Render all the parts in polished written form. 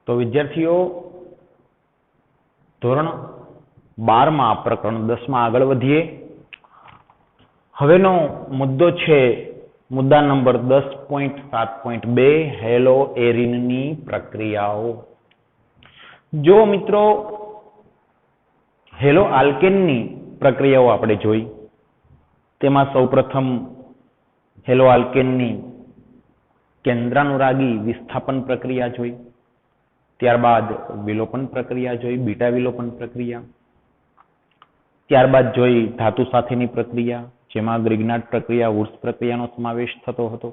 તો વિદ્યાર્થીઓ ધોરણ 12 માં પ્રકરણ 10 માં આગળ વધીએ. હવેનો મુદ્દો છે મુદ્દા નંબર 10.7.2 હેલો એરિનની પ્રક્રિયાઓ. જો મિત્રો હેલો આલ્કેનની પ્રક્રિયાઓ આપણે જોઈ, તેમાં સૌપ્રથમ હેલો આલ્કેનની કેન્દ્રાનુરાગી વિસ્થાપન પ્રક્રિયા જોઈ, ત્યારબાદ વિલોપન પ્રક્રિયા જોઈ, બીટા વિલોપન પ્રક્રિયા, ત્યારબાદ જોઈ ધાતુ સાથેની પ્રક્રિયા, જેમાં ગ્રિગ્નાર્ડ પ્રક્રિયા, વુર્ટ્ઝ પ્રક્રિયાનો સમાવેશ થતો હતો.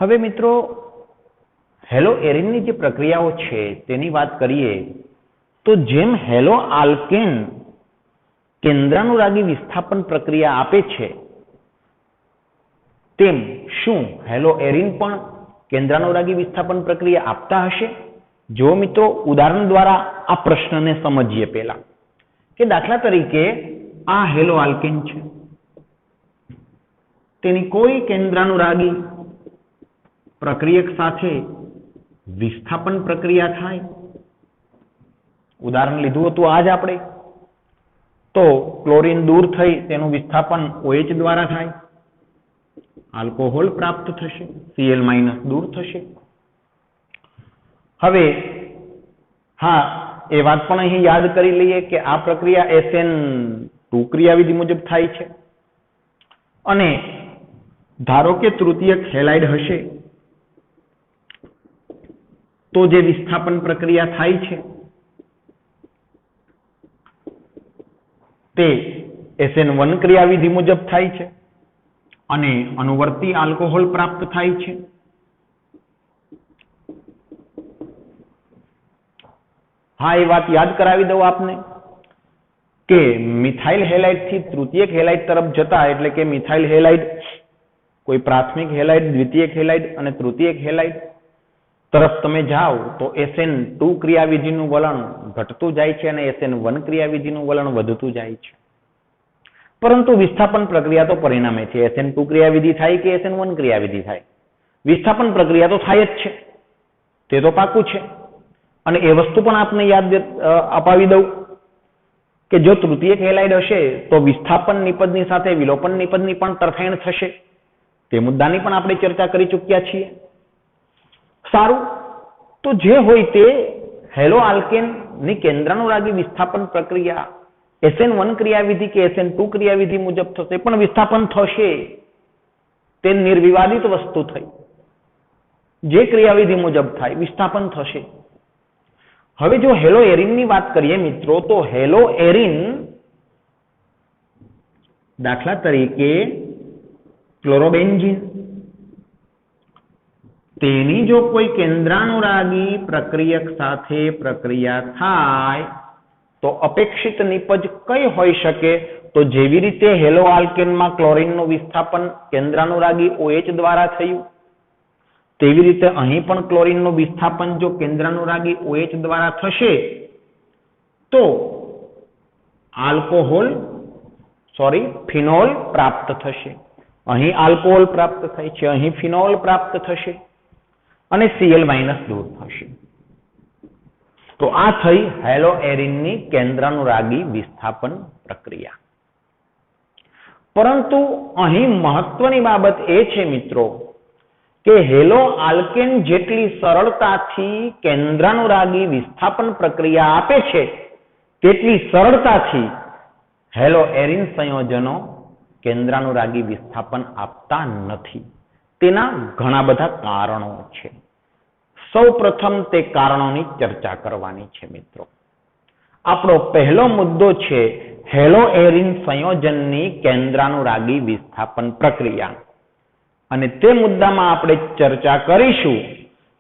હવે મિત્રો હેલો એરિનની જે પ્રક્રિયાઓ છે તેની વાત કરીએ તો જેમ હેલો આલ્કેન કેન્દ્રાનુરાગી વિસ્થાપન પ્રક્રિયા આપે છે, તેમ શું હેલો એરિન પણ કેન્દ્રાનુરાગી વિસ્થાપન પ્રક્રિયા આપતા હશે? જો મિત્રો ઉદાહરણ દ્વારા આ પ્રશ્નને સમજીએ. પહેલા કે દાખલા તરીકે આ હેલો આલ્કેન છે, તેની કોઈ કેન્દ્રાનુરાગી પ્રક્રિયક સાથે વિસ્થાપન પ્રક્રિયા થાય. ઉદાહરણ લીધું હતું આજ આપણે, તો ક્લોરીન દૂર થઈ તેનું વિસ્થાપન OH દ્વારા થાય, આલ્કોહોલ પ્રાપ્ત થશે, Cl- દૂર થશે. હવે હા, એ વાત પણ અહીં યાદ કરી લઈએ કે આ પ્રક્રિયા SN2 ક્રિયાવિધિ મુજબ થાય છે. અને ધારો કે તૃતીયક હેલાઇડ હશે તો જે વિસ્થાપન પ્રક્રિયા થાય છે તે SN1 ક્રિયાવિધિ મુજબ થાય છે અને અનુવર્તી આલ્કોહોલ પ્રાપ્ત થાય છે. હા, એ વાત યાદ કરાવી દઉં આપને કે મિથાઇલ હેલાઇડ થી તૃતીયક હેલાઇડ તરફ જતા, એટલે કે મિથાઇલ હેલાઇડ કોઈ પ્રાથમિક હેલાઇડ, દ્વિતીયક હેલાઇડ અને તૃતીયક હેલાઇડ તરફ તમે જાઓ તો SN2 ક્રિયાવિધિનું વલણ ઘટતું જાય છે અને SN1 ક્રિયાવિધિનું વલણ વધતું જાય છે. પરંતુ વિસ્થાપન પ્રક્રિયા તો પરિણામે છે. SN2 ક્રિયાવિધિ થાય કે SN1 ક્રિયાવિધિ થાય, વિસ્થાપન પ્રક્રિયા તો થાય જ છે, તે તો પાકું છે. અને એ વસ્તુ પણ આપને યાદ અપાવી દઉં કે જો તૃતીયક હેલાઇડ હશે તો વિસ્થાપન નિપજની સાથે વિલોપન નિપજની પણ તરફેણ થશે. તે મુદ્દાની પણ આપણે ચર્ચા કરી ચૂક્યા છીએ. સારું, તો જે હોય તે હેલો આલ્કેનની કેન્દ્રાનુરાગી વિસ્થાપન પ્રક્રિયા SN1 ક્રિયાવિધિ કે SN2 ક્રિયાવિધિ મુજબ થશે, પણ વિસ્થાપન થશે, તે નિર્વિવાદિત વસ્તુ થઈ. જે ક્રિયાવિધિ મુજબ થાય વિસ્થાપન થશે. હવે જો હેલો એરિનની વાત કરીએ મિત્રો, તો હેલો એરિન દાખલા તરીકે ક્લોરોબેન્ઝીન, તેની જો કોઈ કેન્દ્રાનુરાગી પ્રક્રિયક સાથે પ્રક્રિયા થાય તો અપેક્ષિત નિપજ કઈ હોઈ શકે? તો જેવી રીતે હેલો આલ્કેનમાં ક્લોરીનનું વિસ્થાપન કેન્દ્રાનુરાગી OH દ્વારા થયું, તેવી રીતે અહીં પણ ક્લોરીનનું વિસ્થાપન જો કેન્દ્રાનુરાગી OH દ્વારા થશે તો ફિનોલ પ્રાપ્ત થશે. અહીં આલ્કોહોલ પ્રાપ્ત થાય છે, અહીં ફિનોલ પ્રાપ્ત થશે અને Cl- દૂર થશે. તો આ થઈ હેલો એરિનની કેન્દ્રાનુરાગી વિસ્થાપન પ્રક્રિયા. પરંતુ અહીં મહત્વની બાબત એ છે મિત્રો કે હેલો આલ્કેન જેટલી સરળતાથી કેન્દ્રાનુરાગી વિસ્થાપન પ્રક્રિયા આપે છે, તેટલી સરળતાથી હેલો એરિન સંયોજનો કેન્દ્રાનુરાગી વિસ્થાપન આપતા નથી. તેના ઘણા બધા કારણો છે. સૌ પ્રથમ તે કારણોની ચર્ચા કરવાની છે મિત્રો. આપણો પહેલો મુદ્દો છે હેલો એરિન સંયોજનની કેન્દ્રાનુરાગી વિસ્થાપન પ્રક્રિયા. અને તે મુદ્દામાં આપણે ચર્ચા કરીશું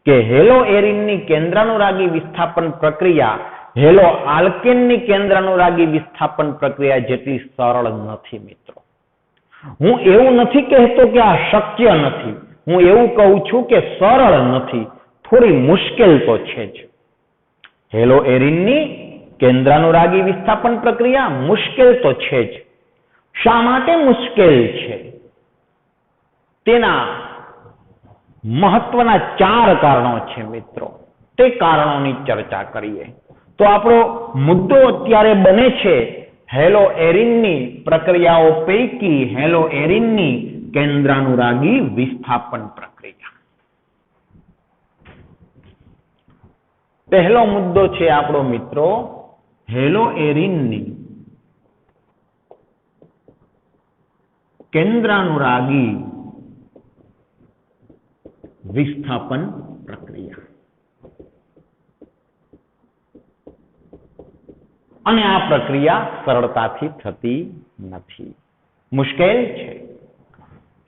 કે હેલો એરિનની કેન્દ્રાનુરાગી વિસ્થાપન પ્રક્રિયા હેલો આલ્કેનની કેન્દ્રાનુરાગી વિસ્થાપન પ્રક્રિયા જેટલી સરળ નથી મિત્રો. હું એવું નથી કહેતો કે આ શક્ય નથી, હું એવું કહું છું કે સરળ નથી, થોડી મુશ્કેલ તો છે જ. હેલો એરિનની કેન્દ્રાનુરાગી વિસ્થાપન પ્રક્રિયા મુશ્કેલ તો છે જ. શા માટે મુશ્કેલ છે? તેના મહત્વના 4 કારણો છે મિત્રો, તે કારણોની ચર્ચા કરીએ. તો આપણો મુદ્દો અત્યારે બને છે હેલો એરિનની પ્રક્રિયાઓ પૈકી હેલો એરિનની કેન્દ્રાનુરાગી વિસ્થાપન પ્રક્રિયા. પહેલો મુદ્દો છે આપણો મિત્રો હેલો એરિનની કેન્દ્રાનુરાગી વિસ્થાપન પ્રક્રિયા. અને આ પ્રક્રિયા સરળતાથી થતી નથી, મુશ્કેલ છે.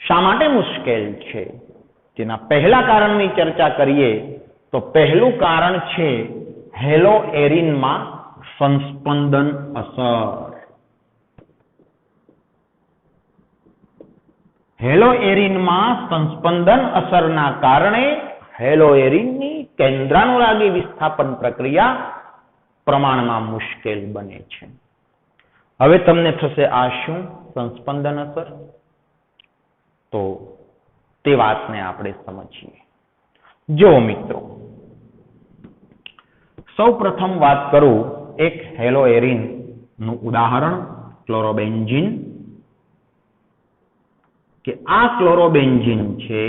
શા માટે મુશ્કેલ છે? તેના પહેલા કારણની ચર્ચા કરીએ તો પહેલું કારણ છે હેલો એરિનમાં સંસ્પંદન અસર. હેલો એરિનમાં સંસ્પંદન અસરના કારણે હેલો એરિનની કેન્દ્રાનુરાગી વિસ્થાપન પ્રક્રિયા પ્રમાણમાં મુશ્કેલ બને છે. હવે તમને થશે આ શું સંસ્પંદન અસર? તો તે વાતને આપણે સમજીએ. જો મિત્રો, સૌ પ્રથમ વાત કરું એક હેલો એરિન નું ઉદાહરણ ક્લોરોબેન્ઝીન, કે આ ક્લોરોબેન્ઝીન છે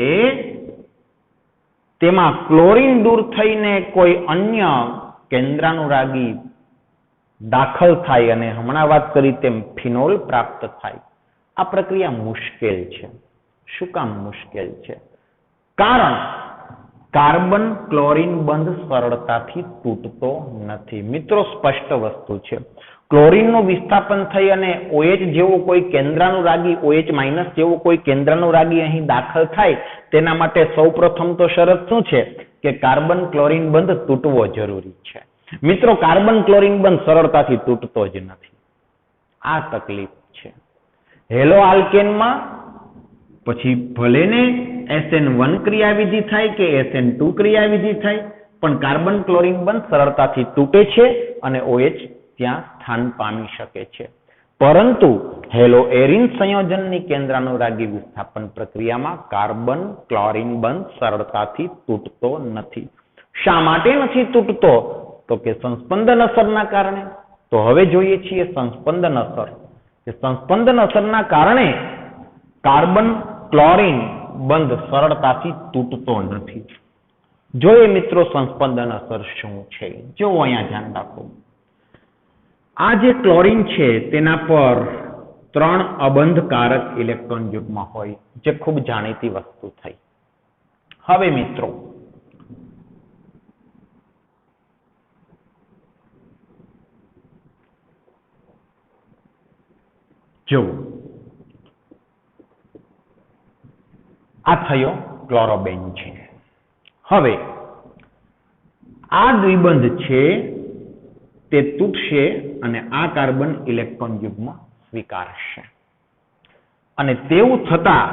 તેમાં ક્લોરીન દૂર થઈને કોઈ અન્ય કેન્દ્રાનુરાગી દાખલ થાય અને હમણાં વાત કરી તેમ ફિનોલ પ્રાપ્ત થાય. આ પ્રક્રિયા મુશ્કેલ છે. શું કામ મુશ્કેલ છે? કારણ કાર્બન ક્લોરીન બંધ સરળતાથી તૂટતો નથી. મિત્રો, સ્પષ્ટ વસ્તુ છે. ક્લોરીનનું વિસ્થાપન થઈ અને OH જેવો કોઈ કેન્દ્રાનુરાગી, OH- જેવો કોઈ કેન્દ્રાનુરાગી અહીં દાખલ થાય તેના માટે સૌપ્રથમ તો શરત શું છે કે કાર્બન ક્લોરીન બંધ તૂટવો જરૂરી છે. મિત્રો, કાર્બન ક્લોરીન બંધ સરળતાથી તૂટતો જ નથી. આ તકલીફ છે. હેલો આલ્કેનમાં પછી ભલે ને SN1 ક્રિયાવિધિ થાય કે SN2 ક્રિયાવિધિ થાય, પણ કાર્બન ક્લોરીન બંધ સરળતાથી તૂટે છે અને OH ત્યાં સ્થાન પામી શકે છે. પરંતુ હેલો એરિન સંયોજનની કેન્દ્રાનુરાગી વિસ્થાપન પ્રક્રિયામાં કાર્બન ક્લોરીન બંધ સરળતાથી તૂટતો નથી. શા માટે નથી તૂટતો? તો કે સંસ્પંદન અસરના કારણે. તો હવે જોઈએ છીએ સંસ્પંદન અસર. કે સંસ્પંદન અસરના કારણે કાર્બન ક્લોરીન બંધ સરળતાથી તૂટતો નથી. જોઈએ મિત્રો સંસ્પંદન અસર શું છે. જો અહીંયા ધ્યાન રાખો, આ જે ક્લોરીન છે તેના પર 3 અબંધકારક ઇલેક્ટ્રોન યુગ્મ હોય, જે ખૂબ જાણીતી વસ્તુ થઈ. હવે મિત્રો, જો આ થયો ક્લોરોબેન્ઝીન. હવે આ દ્વિબંધ છે તે તૂટશે અને આ કાર્બન ઇલેક્ટ્રોન યુગ્મ સ્વીકારશે. અને તેવું થતા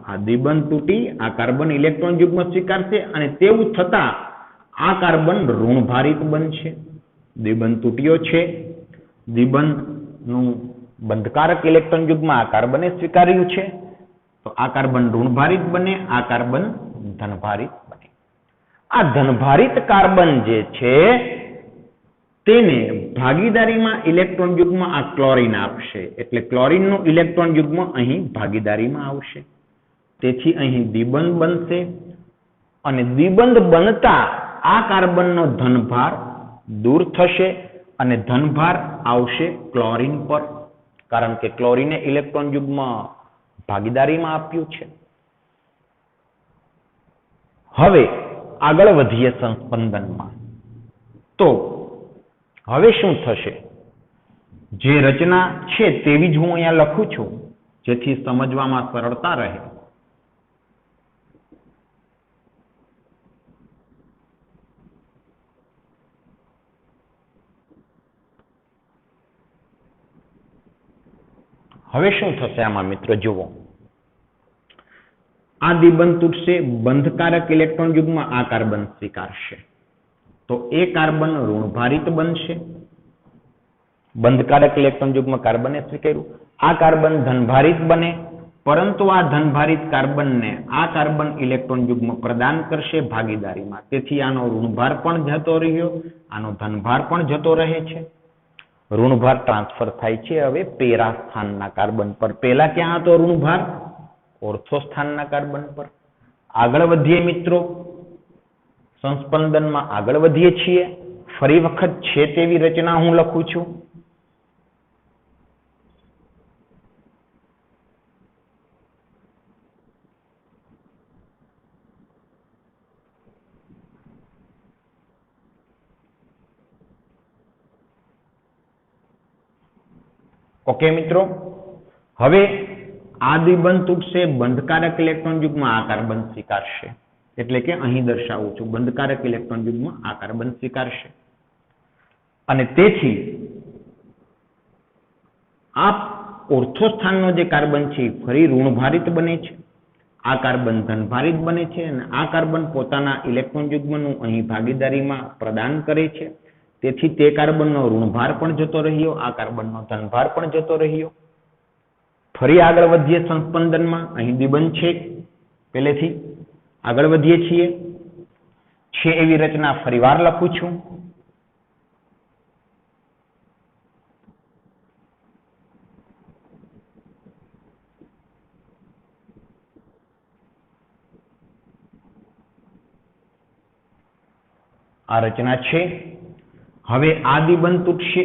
આ દ્વિબંધ તૂટી આ કાર્બન ઇલેક્ટ્રોન યુગ્મ સ્વીકારશે અને તેવું થતા આ કાર્બન ઋણભારિત બનશે. દ્વિબંધ તૂટ્યો છે, દ્વિબંધનું બંધકારક ઇલેક્ટ્રોન યુગ્મ આ કાર્બને સ્વીકાર્યું છે, તો આ કાર્બન ઋણભારિત બને, આ કાર્બન ધનભારિત બને. આ ધનભારિત કાર્બન જે છે તેને ભાગીદારીમાં ઇલેક્ટ્રોન યુગ્મ આ ક્લોરીન આપશે, એટલે ક્લોરીનનું ઇલેક્ટ્રોન યુગ્મ અહીં ભાગીદારીમાં આવશે. તેથી અહીં દ્વિબંધ બનશે અને દ્વિબંધ બનતા આ કાર્બનનો ધનભાર દૂર થશે અને ધનભાર આવશે ક્લોરીન પર, કારણ કે ક્લોરીને ઇલેક્ટ્રોન યુગ્મ ભાગીદારીમાં આપ્યું છે. હવે આગળ વધીએ સંસ્પંદનમાં. તો હવે શું થશે? જે રચના છે તેવી જ હું અહીંયા લખું છું, જેથી સમજવામાં સરળતા રહે. હવે શું થશે આમાં મિત્રો? જુઓ, આ દ્વિબંધ તૂટશે, બંધકારક ઇલેક્ટ્રોન યુગ્મ આ કાર્બન સ્વીકારશે, તો એ કાર્બન ઋણભારિત બનશે. બંધકારક ઇલેક્ટ્રોન યુગ્મ કાર્બને સ્વીકાર્યું, આ કાર્બન ધનભારિત બને પરંતુ આ ધનભારિત કાર્બનને આ કાર્બન ઇલેક્ટ્રોન યુગ્મ પ્રદાન કરશે ભાગીદારીમાં. તેથી આનો ઋણભાર પણ જતો રહ્યો, આનો ધનભાર પણ જતો રહે છે. ઋણભાર ટ્રાન્સફર થાય છે હવે પેરા સ્થાનના કાર્બન પર. પહેલા ક્યાં હતો ઋણભાર? ઓર્થો સ્થાનના કાર્બન પર. આગળ વધીએ મિત્રો, સંસ્પંદનમાં આગળ વધીએ છીએ. ફરી વખત છે તેવી રચના હું લખું છું. ઓકે મિત્રો, હવે આ દ્વિબંધ તૂટશે, બંધકારક ઇલેક્ટ્રોન યુગ્મ આ કાર્બન સ્વીકારશે. એટલે કે અહીં દર્શાવું છું, બંધકારક ઇલેક્ટ્રોન યુગ્મ આ કાર્બન સ્વીકારશે અને તેથી આ ઓર્થો સ્થાનનો જે કાર્બન છે ફરી ઋણભારિત બને છે, આ કાર્બન ધનભારિત બને છે અને આ કાર્બન પોતાના ઇલેક્ટ્રોન યુગ્મનું અહીં ભાગીદારીમાં પ્રદાન કરે છે. તેથી તે કાર્બનનો ઋણભાર પણ જતો રહ્યો, આ કાર્બનનો ધનભાર પણ જતો રહ્યો. ફરી આગળ વધીએ સંસ્પંદનમાં. અહીં દ્વિબંધ છે પહેલેથી. આગળ વધીએ છીએ. છે એવી રચના ફરીવાર લખું છું. આ રચના છે. હવે આ દ્વિબંધ તૂટશે,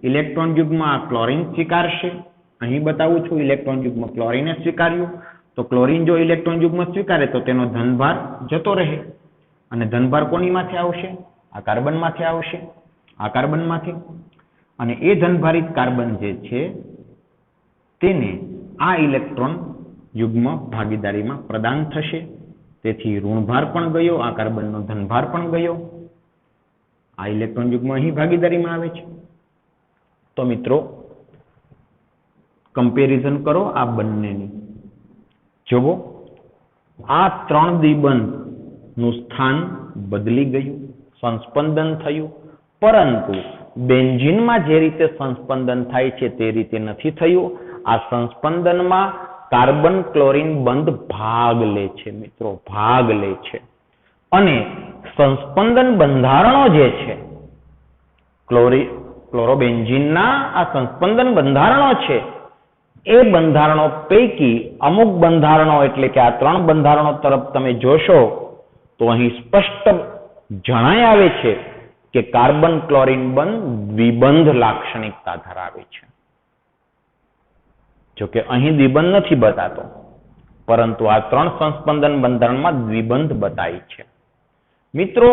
ઇલેક્ટ્રોન યુગ્મ આ ક્લોરીન સ્વીકારશે. અહીં બતાવું છું ઇલેક્ટ્રોન યુગ્મ ક્લોરીને સ્વીકાર્યું. તો ક્લોરીન જો ઇલેક્ટ્રોન યુગ્મ સ્વીકારે તો તેનો ધનભાર જતો રહે અને ધનભાર કોનીમાંથી આવશે? આ કાર્બનમાંથી આવશે, આ કાર્બનમાંથી. અને એ ધનભારિત કાર્બન જે છે તેને આ ઇલેક્ટ્રોન યુગ્મ ભાગીદારીમાં પ્રદાન થશે. તેથી ઋણભાર પણ ગયો, આ કાર્બનનો ધનભાર પણ ગયો. આ ઇલેક્ટ્રોન યુગ્મ અહીં ભાગીદારીમાં આવે છે. તો મિત્રો કમ્પેરિઝન કરો આ બંનેની. જુઓ, આ ત્રણ દ્વિબંધનું સ્થાન બદલી ગયું, સંસ્પંદન થયું, પરંતુ બેન્ઝીનમાં જે રીતે સંસ્પંદન થાય છે તે રીતે નથી થયું. આ સંસ્પંદનમાં કાર્બન ક્લોરીન બંધ ભાગ લે છે મિત્રો, ભાગ લે છે. અને સંસ્પંદન બંધારણો જે છે ક્લોરોબેન્ઝીનના આ સંસ્પંદન બંધારણો છે એ બંધારણો પૈકી અમુક બંધારણો એટલે કે આ ત્રણ બંધારણો તરફ તમે જોશો તો અહીં સ્પષ્ટ જણાય આવે છે કે કાર્બન ક્લોરીન બંધ દ્વિબંધ લાક્ષણિકતા ધરાવે છે. જોકે અહીં દ્વિબંધ નથી બતાતો, પરંતુ આ ત્રણ સંસ્પંદન બંધારણમાં દ્વિબંધ બતાય છે. મિત્રો,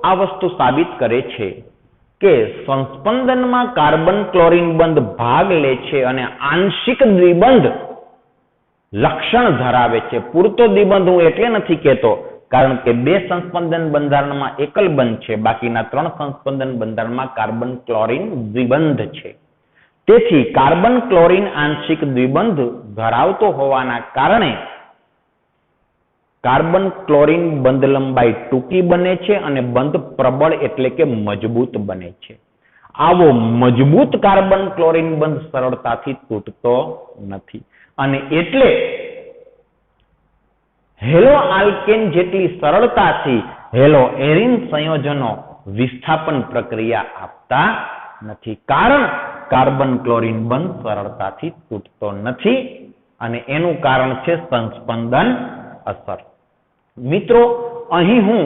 આ વસ્તુ સાબિત કરે છે કે સંસ્પંદનમાં કાર્બન ક્લોરીન બંધ ભાગ લે છે અને આંશિક દ્વિબંધ લક્ષણ ધરાવે છે. પૂરતો દ્વિબંધ હું એટલે નથી કહેતો કારણ કે બે સંસ્પંદન બંધારણમાં એકલ બંધ છે, બાકીના ત્રણ સંસ્પંદન બંધારણમાં કાર્બન ક્લોરીન દ્વિબંધ છે. તેથી કાર્બન ક્લોરીન આંશિક દ્વિબંધ ધરાવતો હોવાના કારણે કાર્બન ક્લોરીન બંધ લંબાઈ ટૂંકી બને છે અને બંધ પ્રબળ એટલે કે મજબૂત બને છે. આવો મજબૂત કાર્બન ક્લોરીન બંધ સરળતાથી તૂટતો નથી અને એટલે હેલો આલ્કેન જેટલી સરળતાથી હેલો એરિન સંયોજનો વિસ્થાપન પ્રક્રિયા આપતા નથી, કારણ કાર્બન ક્લોરીન બંધ સરળતાથી તૂટતો નથી અને એનું કારણ છે સંસ્પંદન અસર. મિત્રો, અહીં હું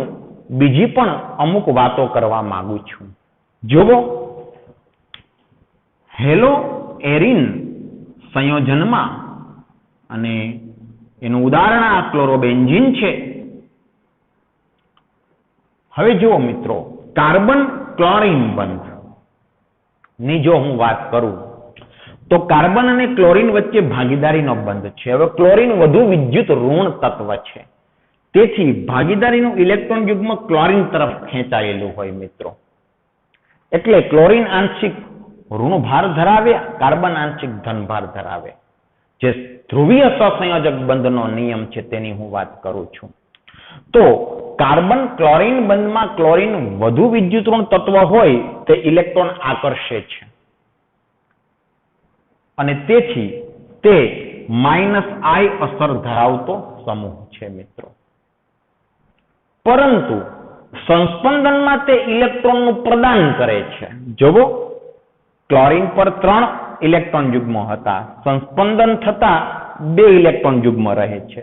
બીજી પણ અમુક વાતો કરવા માંગુ છું. જુઓ, હેલો એરિન સંયોજનમાં અને એનું ઉદાહરણ આ ક્લોરોબેન્ઝીન છે. હવે જુઓ મિત્રો, કાર્બન ક્લોરીન બંધ ની જો હું વાત કરું તો કાર્બન અને ક્લોરીન વચ્ચે ભાગીદારીનો બંધ છે. હવે ક્લોરીન વધુ વિદ્યુત ઋણ તત્વ છે, તેથી ભાગીદારીનું ઇલેક્ટ્રોન યુગ્મ ક્લોરીન તરફ ખેંચાયેલું હોય મિત્રો. એટલે ક્લોરીન આંશિક ઋણભાર ધરાવે, કાર્બન આંશિક ધનભાર ધરાવે. જે ધ્રુવીય સહસંયોજક બંધનો નિયમ છે તેની હું વાત કરું છું. તો કાર્બન ક્લોરીન બંધમાં ક્લોરીન વધુ વિદ્યુત ઋણ તત્વ હોય તે ઇલેક્ટ્રોન આકર્ષે છે અને તેથી તે -I અસર ધરાવતો સમૂહ છે મિત્રો. પરંતુ સંસ્પંદનમાં તે ઇલેક્ટ્રોનનું પ્રદાન કરે છે. જુઓ, ક્લોરીન પર 3 ઇલેક્ટ્રોન યુગ્મો હતા, સંસ્પંદન થતા 2 ઇલેક્ટ્રોન યુગ્મ રહે છે.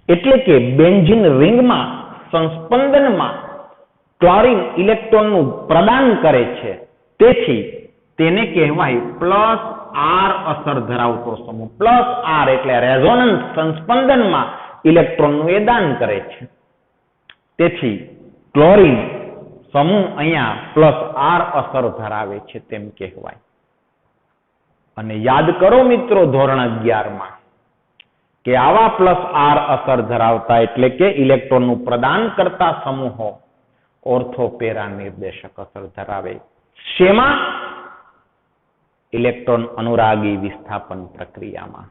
એટલે કે બેન્ઝીન રિંગમાં સંસ્પંદનમાં ક્લોરીન ઇલેક્ટ્રોનનું પ્રદાન કરે છે. તેથી તેને કહેવાય +R અસર ધરાવતો સમૂહ. +R એટલે રેઝોનન્સ સંસ્પંદનમાં ઇલેક્ટ્રોનનું એ દાન કરે છે. તેથી ક્લોરીન સમૂહ અહીંયા +R અસર ધરાવે છે તેમ કહેવાય. અને યાદ કરો મિત્રો ધોરણ 11માં કે આવા +R અસર ધરાવતા એટલે કે ઇલેક્ટ્રોનનું પ્રદાન કરતા સમૂહો ઓર્થો પેરા નિર્દેશક અસર ધરાવે. શેમાં? ઇલેક્ટ્રોન અનુરાગી વિસ્થાપન પ્રક્રિયામાં.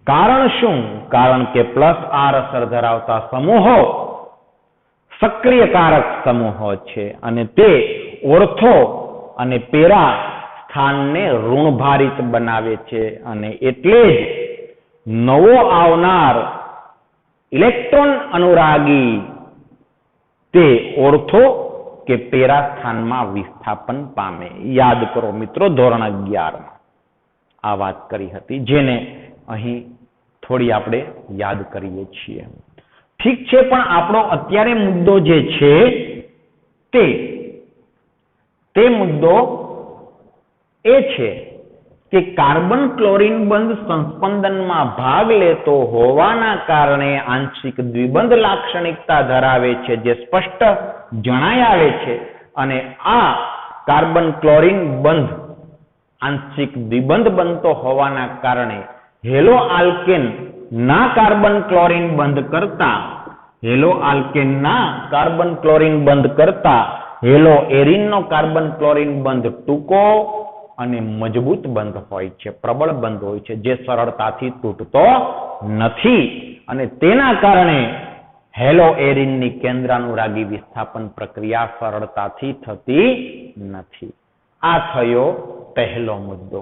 કારણ શું? કારણ કે +R અસર ધરાવતા સમૂહો સક્રિયકારક સમૂહો છે અને તે ઓર્થો અને પેરા સ્થાનને ઋણભારિત બનાવે છે અને એટલે જ નવો આવનાર ઇલેક્ટ્રોન અનુરાગી તે ઓર્થો કે પેરા સ્થાનમાં વિસ્થાપન પામે. યાદ કરો મિત્રો ધોરણ 11માં આ વાત કરી હતી, જેને અહીં થોડી આપણે યાદ કરીએ છીએ. ઠીક છે, પણ આપણો અત્યારે મુદ્દો જે છે તે મુદ્દો એ છે કે કાર્બન ક્લોરીન બંધ સંસ્પંદનમાં ભાગ લેતો હોવાના કારણે આંશિક દ્વિબંધ લાક્ષણિકતા ધરાવે છે, જે સ્પષ્ટ જણાય આવે છે. અને આ કાર્બન ક્લોરીન બંધ આંશિક દ્વિબંધ બનતો હોવાના કારણે હેલો આલ્કેન ના કાર્બન ક્લોરીન બંધ કરતા હેલો એરિનનો કાર્બન ક્લોરીન બંધ ટૂંકો અને મજબૂત બંધ હોય છે, પ્રબળ બંધ હોય છે, જે સરળતાથી તૂટતો નથી. અને તેના કારણે હેલો એરિનની કેન્દ્રાનુરાગી વિસ્થાપન પ્રક્રિયા સરળતાથી થતી નથી. આ થયો પહેલો મુદ્દો.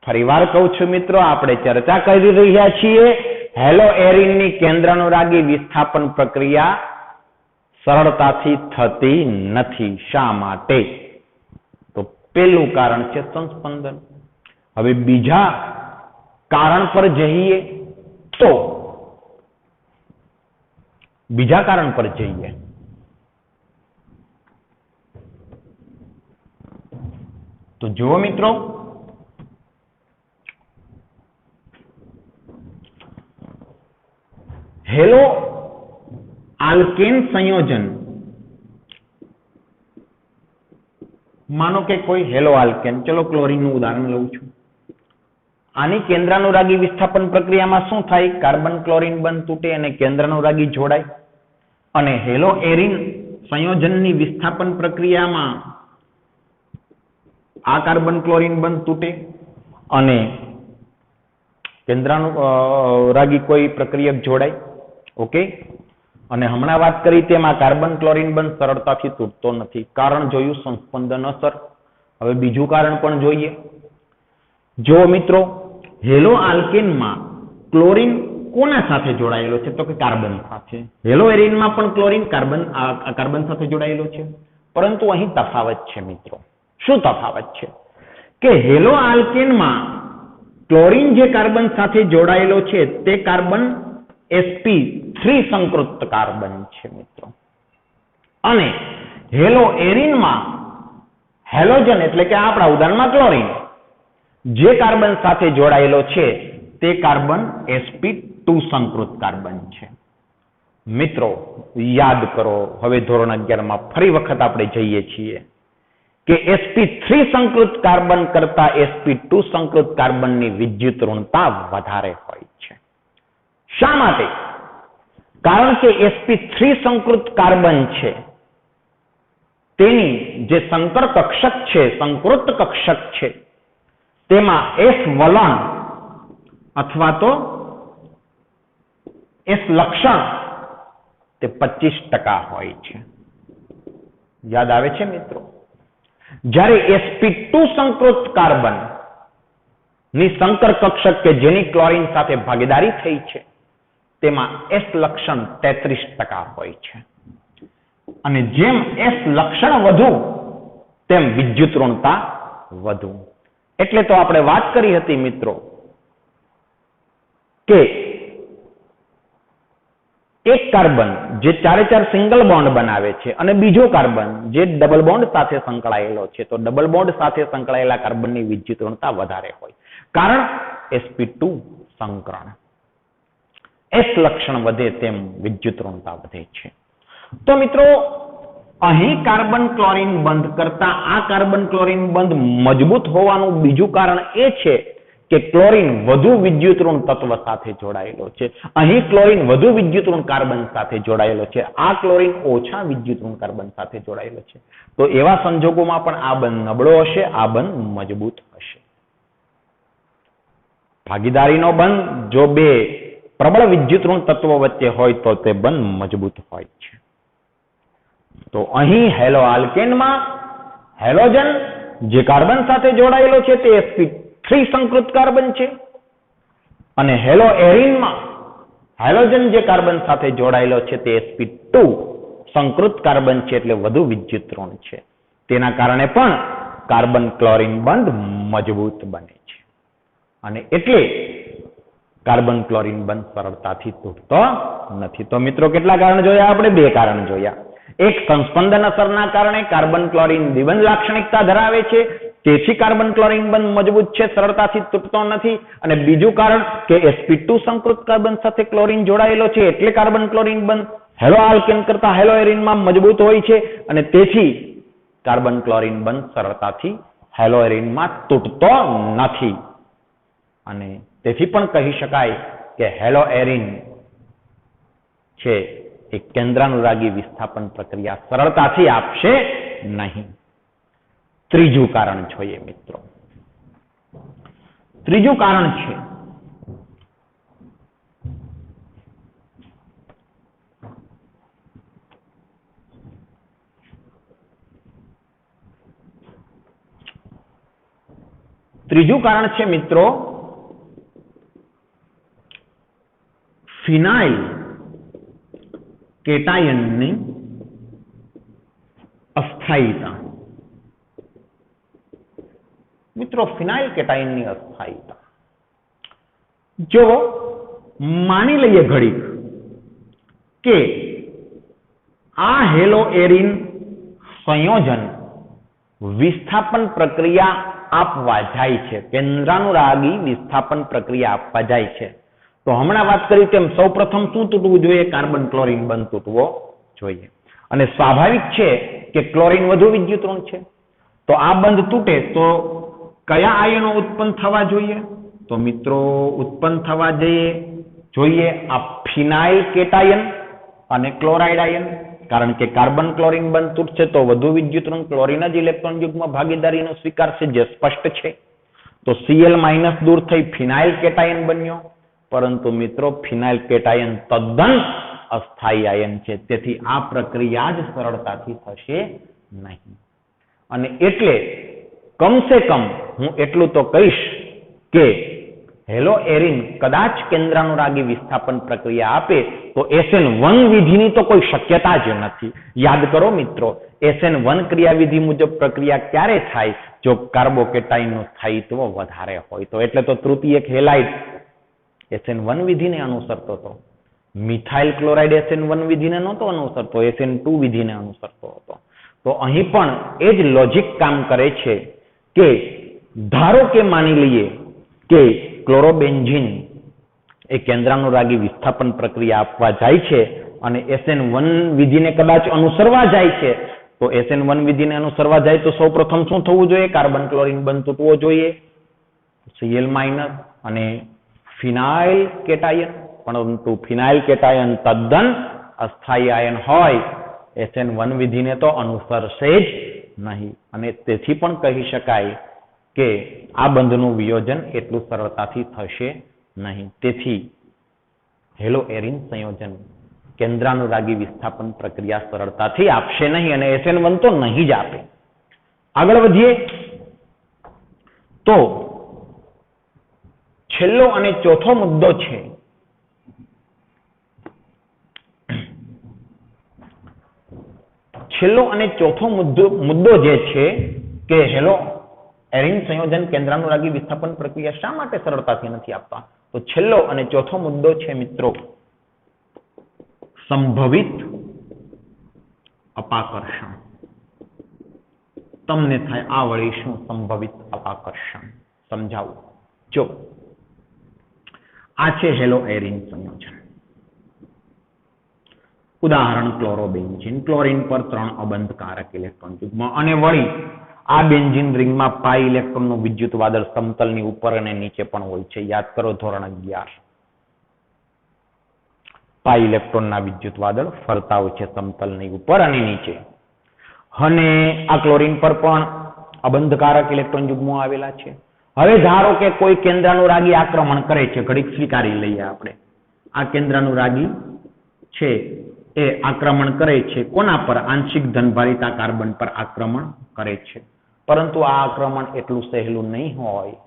ફરીવાર કહું છું મિત્રો, આપણે ચર્ચા કરી રહ્યા છીએ હેલો એરિનની કેન્દ્રાનુરાગી વિસ્થાપન પ્રક્રિયા સરળતાથી થતી નથી. શા માટે? તો પહેલું કારણ છે સંસ્પંદન. હવે બીજા કારણ પર જઈએ તો જુઓ મિત્રો, હેલો આલ્કેન સંયોજન, માનો કે કોઈ હેલો આલ્કેન, ચલો ક્લોરીનનું ઉદાહરણ લઉં છું. આની કેન્દ્રાનુરાગી વિસ્થાપન પ્રક્રિયામાં શું થાય? કાર્બન ક્લોરીન બંધ તૂટે અને કેન્દ્રાનુરાગી જોડાય. અને હેલો એરિન સંયોજનની વિસ્થાપન પ્રક્રિયામાં આ કાર્બન ક્લોરીન બંધ તૂટે અને કેન્દ્રાનુરાગી કોઈ પ્રક્રિયક જોડાય. ઓકે, અને હમણાં વાત કરી તેમ આ કાર્બન ક્લોરીન બંધ સરળતાથી તૂટતો નથી. કારણ જોયું સંસ્પંદન અસર. હવે બીજું કારણ પણ જોઈએ. જો મિત્રો, હેલો આલ્કેનમાં ક્લોરીન કોના સાથે જોડાયેલો છે? તો કે કાર્બન સાથે. હેલો એરિનમાં પણ ક્લોરીન કાર્બન સાથે જોડાયેલો છે, પરંતુ અહીં તફાવત છે મિત્રો. શું તફાવત છે? કે હેલો આલ્કેનમાં ક્લોરીન જે કાર્બન સાથે જોડાયેલો છે તે કાર્બન sp3 સંકૃત કાર્બન છે મિત્રો. અને હેલો એરિનમાં હેલોજન એટલે કે આપણા ઉદાહરણમાં ક્લોરીન જે કાર્બન સાથે જોડાયેલો છે તે કાર્બન sp2 સંકૃત કાર્બન છે. મિત્રો યાદ કરો, હવે ધોરણ 11માં ફરી વખત આપણે જઈએ છીએ કે sp3 સંકૃત કાર્બન કરતા sp2 સંકૃત કાર્બનની વિદ્યુત ઋણતા વધારે હોય છે. શા માટે? કારણ કે sp3 સંકૃત કાર્બન છે તેની જે સંકર કક્ષક છે, સંકૃત કક્ષક છે, તેમાં s વલણ અથવા તો s લક્ષણ તે 25% હોય છે. યાદ આવે છે મિત્રો? જ્યારે sp2 સંકૃત કાર્બન ની સંકર કક્ષક કે જેની ક્લોરીન સાથે ભાગીદારી થઈ છે તેમાં S લક્ષણ 33% હોય છે અને જેમ S લક્ષણ વધુ તેમ વિદ્યુત ઋણતા વધુ. એટલે તો આપણે વાત કરી હતી મિત્રો કે એક કાર્બન જે ચારે ચાર સિંગલ બોન્ડ બનાવે છે અને બીજો કાર્બન જે ડબલ બોન્ડ સાથે સંકળાયેલો છે તો ડબલ બોન્ડ સાથે સંકળાયેલા કાર્બનની વિદ્યુત ઋણતા વધારે હોય. કારણ sp2 સંકરણ. S લક્ષણ વધે તેમ વિદ્યુત ઋણતા વધે છે. તો મિત્રો અહીં કાર્બન ક્લોરીન બંધ કરતા આ કાર્બન ક્લોરીન બંધ મજબૂત હોવાનું બીજું કારણ એ છે કે ક્લોરીન વધુ વિદ્યુત ઋણ તત્વ સાથે જોડાયેલો છે. અહીં ક્લોરીન વધુ વિદ્યુત ઋણ કાર્બન સાથે જોડાયેલો છે. આ ક્લોરીન ઓછા વિદ્યુત ઋણ કાર્બન સાથે જોડાયેલો છે. તો એવા સંજોગોમાં પણ આ બંધ નબળો હશે, આ બંધ મજબૂત હશે. ભાગીદારીનો બંધ જો બે પ્રબળ વિદ્યુત ઋણ તત્વો વચ્ચે હોય તો તે બંધ મજબૂત હોય છે. તો અહીં હેલો આલ્કેનમાં હેલોજન જે કાર્બન સાથે જોડાયેલો છે તે sp3 સંકૃત કાર્બન છે અને હેલો એરિનમાં હેલોજન જે કાર્બન સાથે જોડાયેલો છે તે sp2 સંકૃત કાર્બન છે એટલે વધુ વિદ્યુત ઋણ છે. તેના કારણે પણ કાર્બન ક્લોરીન બંધ મજબૂત બને છે અને એટલે કાર્બન ક્લોરીન બંધ સરળતાથી તૂટતો નથી. તો મિત્રો કેટલા કારણ જોયા આપણે? 2 કારણ જોયા. એક સંસ્પંદન અસરના કારણે કાર્બન ક્લોરીન દ્વિબંધ લાક્ષણિકતા ધરાવે છે તેથી કાર્બન ક્લોરીન બંધ મજબૂત છે, સરળતાથી તૂટતો નથી. અને બીજું કારણ કે sp2 સંકૃત કાર્બન સાથે ક્લોરીન જોડાયેલો છે એટલે કાર્બન ક્લોરીન બંધ હેલો આલ્કેન કરતા હેલો એરિનમાં મજબૂત હોય છે અને તેથી કાર્બન ક્લોરીન બંધ સરળતાથી હેલો એરિનમાં તૂટતો નથી. અને તેથી પણ કહી શકાય કે હેલો એરિન છે એ કેન્દ્રાનુરાગી વિસ્થાપન પ્રક્રિયા સરળતાથી આપશે નહીં. ત્રીજું કારણ જોઈએ મિત્રો. ત્રીજું કારણ છે મિત્રો ફિનાઇલ કેટાયનની અસ્થાયીતા. મિત્રો ફિનાઇલ કેટાયનની અસ્થાયીતા જો માની લઈએ ઘડીક કે આ હેલો એરિન સંયોજન વિસ્થાપન પ્રક્રિયા આપવા જાય છે, કેન્દ્રાનુરાગી વિસ્થાપન પ્રક્રિયા આપવા જાય છે, તો હમણાં વાત કરી તેમ સૌપ્રથમ શું તૂટવું જોઈએ? કાર્બન ક્લોરીન બંધ તૂટવો જોઈએ. અને સ્વાભાવિક છે કે ક્લોરીન વધુ વિદ્યુત ઋણ છે તો આ બંધ તૂટે તો કયા આયનો ઉત્પન્ન થવા જોઈએ? તો મિત્રો ઉત્પન્ન થવા જોઈએ આ ફિનાઇલ કેટાયન અને ક્લોરાઇડ આયન. કારણ કે કાર્બન ક્લોરીન બંધ તૂટશે તો વધુ વિદ્યુત ઋણ ક્લોરીન જ ઇલેક્ટ્રોન યુગ્મ ભાગીદારીનો સ્વીકારશે જે સ્પષ્ટ છે. તો Cl- દૂર થઈ ફિનાઇલ કેટાયન બન્યો. પરંતુ મિત્રો ફિનાઇલ કેટાયન તદ્દન અસ્થાયી આયન છે તેથી આ પ્રક્રિયા જ સરળતાથી થશે નહીં. અને એટલે કમસે કમ હું એટલું તો કહીશ કે હેલો એરિન કદાચ કેન્દ્રાનુરાગી વિસ્થાપન પ્રક્રિયા આપે તો SN1 વિધિની તો કોઈ શક્યતા જ નથી. યાદ કરો મિત્રો, SN1 ક્રિયાવિધિ મુજબ પ્રક્રિયા ક્યારે થાય? જો કાર્બોકેટાઇનનું સ્થાયિત્વ વધારે હોય તો. એટલે તો તૃતીયક હેલાઇડ SN1 વિધિને અનુસરતો હતો. મિથાઇલ ક્લોરાઇડ SN1 વિધિને નહોતો અનુસરતો, SN2 વિધિને અનુસરતો હતો. તો અહીં પણ એ જ લોજિક કામ કરે છે કે ધારો કે માની લઈએ કે ક્લોરોબેન્ઝીન એ કેન્દ્રાનુરાગી વિસ્થાપન પ્રક્રિયા આપવા જાય છે અને SN1 વિધિને કદાચ અનુસરવા જાય છે તો SN1 વિધિને અનુસરવા જાય તો સૌપ્રથમ શું થવું જોઈએ? કાર્બન ક્લોરીન બંધ તૂટવો જોઈએ, Cl- અને ફિનાઇલ કેટાયન. પરંતુ ફિનાઇલ કેટાયન તદ્દન અસ્થાયી આયન હોય SN1 વિધિને તો અનુસરશે જ નહીં. અને તેથી પણ કહી શકાય કે આ બંધનું વિયોજન એટલું સરળતાથી થશે નહીં. તેથી હેલો એરિન સંયોજન કેન્દ્રાનુરાગી વિસ્થાપન પ્રક્રિયા સરળતાથી આપશે નહીં અને SN1 તો નહીં જ આપે. આગળ વધીએ તો છેલ્લો અને ચોથો મુદ્દો છે છેલ્લો અને ચોથો મુદ્દો જે છે કે હેલો એરિન સંયોજન કેન્દ્રાનુરાગી વિસ્થાપન પ્રક્રિયા શા માટે સરળતાથી નથી આપતા? તો છેલ્લો અને ચોથો મુદ્દો છે મિત્રો સંભવિત અપાકર્ષણ. તમને થાય આ વળી શું સંભવિત અપાકર્ષણ? સમજાવું. જો આ છે હેલો એરિન સંયોજન. ઉદાહરણ ક્લોરોબેન્ઝીન. ક્લોરીન પર 3 અબંધકારક ઇલેક્ટ્રોન યુગ્મ અને વળી આ બેન્ઝીન રિંગમાં પાઈ ઇલેક્ટ્રોનનું વિદ્યુત વાદળ સમતલની ઉપર અને નીચે પણ હોય છે. યાદ કરો ધોરણ 11. પાઈ ઇલેક્ટ્રોનના વિદ્યુત વાદળ ફરતા હોય છે સમતલની ઉપર અને નીચે. અને આ ક્લોરીન પર પણ અબંધકારક ઇલેક્ટ્રોન યુગ્મો આવેલા છે. હવે ધારો કે કોઈ કેન્દ્રાનુરાગી આક્રમણ કરે છે. ઘડીક સ્વીકારી લઈએ આપણે. આ કેન્દ્રાનુરાગી છે એ આક્રમણ કરે છે કોના પર? આંશિક ધનભારિતા કાર્બન પર આક્રમણ કરે છે. પરંતુ આ આક્રમણ એટલું સહેલું નહીં હોય,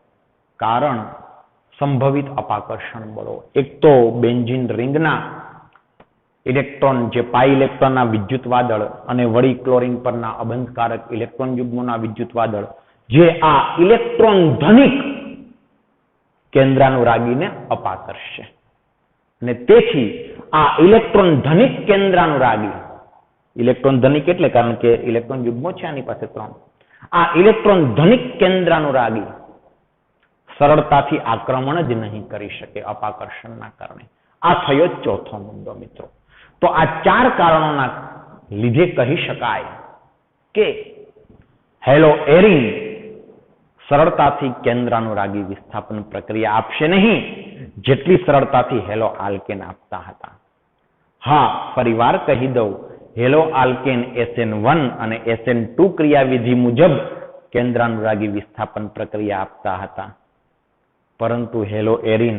કારણ સંભવિત અપાકર્ષણ બળો. એક તો બેન્ઝીન રિંગના ઇલેક્ટ્રોન જે પાઈ ઇલેક્ટ્રોનના વિદ્યુત વાદળ અને વળી ક્લોરીન પરના અબંધકારક ઇલેક્ટ્રોન યુગ્મોના વિદ્યુત વાદળ જે આ ઇલેક્ટ્રોન ધનિક કેન્દ્રાનુરાગીને અપાકર્ષશે. અને તેથી આ ઇલેક્ટ્રોન ધનિક કેન્દ્રાનુરાગી, ઇલેક્ટ્રોન ધનિક એટલે કારણ કે ઇલેક્ટ્રોન યુગ્મો છે આની પાસે 3, આ ઇલેક્ટ્રોન ધનિક કેન્દ્રાનુરાગી સરળતાથી આક્રમણ જ નહીં કરી શકે અપાકર્ષણના કારણે. આ થયો ચોથો મુદ્દો મિત્રો. તો આ 4 કારણોના લીધે કહી શકાય કે હેલો એરિન સરળતાથી કેન્દ્રાનુરાગી વિસ્થાપન પ્રક્રિયા આપશે નહીં જેટલી સરળતાથી હેલો આલ્કેન આપતા હતા. હા, ફરીવાર કહી દઉં, હેલો આલ્કેન SN1 અને SN2 ક્રિયાવિધિ મુજબ કેન્દ્રાનુરાગી વિસ્થાપન પ્રક્રિયા આપતા હતા, પરંતુ હેલો એરિન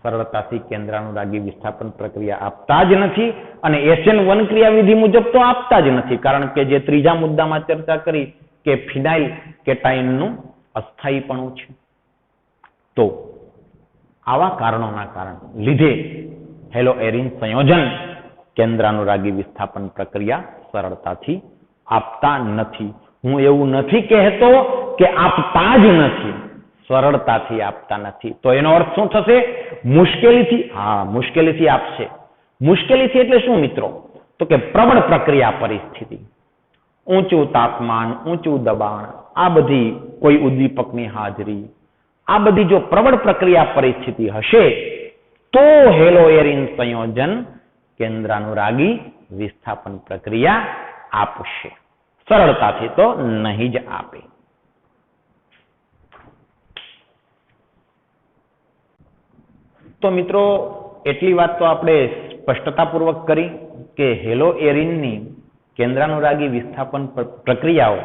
સરળતાથી કેન્દ્રાનુરાગી વિસ્થાપન પ્રક્રિયા આપતા જ નથી અને SN1 ક્રિયાવિધિ મુજબ તો આપતા જ નથી, કારણ કે જે ત્રીજા મુદ્દામાં ચર્ચા કરી કે ફિનાઇલ કેટાઇનનું અસ્થાયીપણું છે. તો આવા કારણોના લીધે હેલો એરિન સંયોજન કેન્દ્રાનુરાગી વિસ્થાપન પ્રક્રિયા સરળતાથી આપતા નથી. હું એવું નથી કહેતો કે આપતા જ નથી, સરળતાથી આપતા નથી. તો એનો અર્થ શું થશે? મુશ્કેલીથી. હા, મુશ્કેલીથી આપશે. મુશ્કેલીથી એટલે શું મિત્રો? તો કે પ્રબળ પ્રક્રિયા પરિસ્થિતિ, ઊંચું તાપમાન, ઊંચું દબાણ, આ બધી કોઈ ઉદ્દીપકની હાજરી, આ બધી જો પ્રબળ પ્રક્રિયા પરિસ્થિતિ હશે તો હેલો એરિન સંયોજન કેન્દ્રાનુરાગી વિસ્થાપન પ્રક્રિયા આપશે. સરળતાથી તો નહીં જ આપે. તો મિત્રો એટલી વાત તો આપણે સ્પષ્ટતાપૂર્વક કરી કે હેલો એરિનની કેન્દ્રાનુરાગી વિસ્થાપન પ્રક્રિયાઓ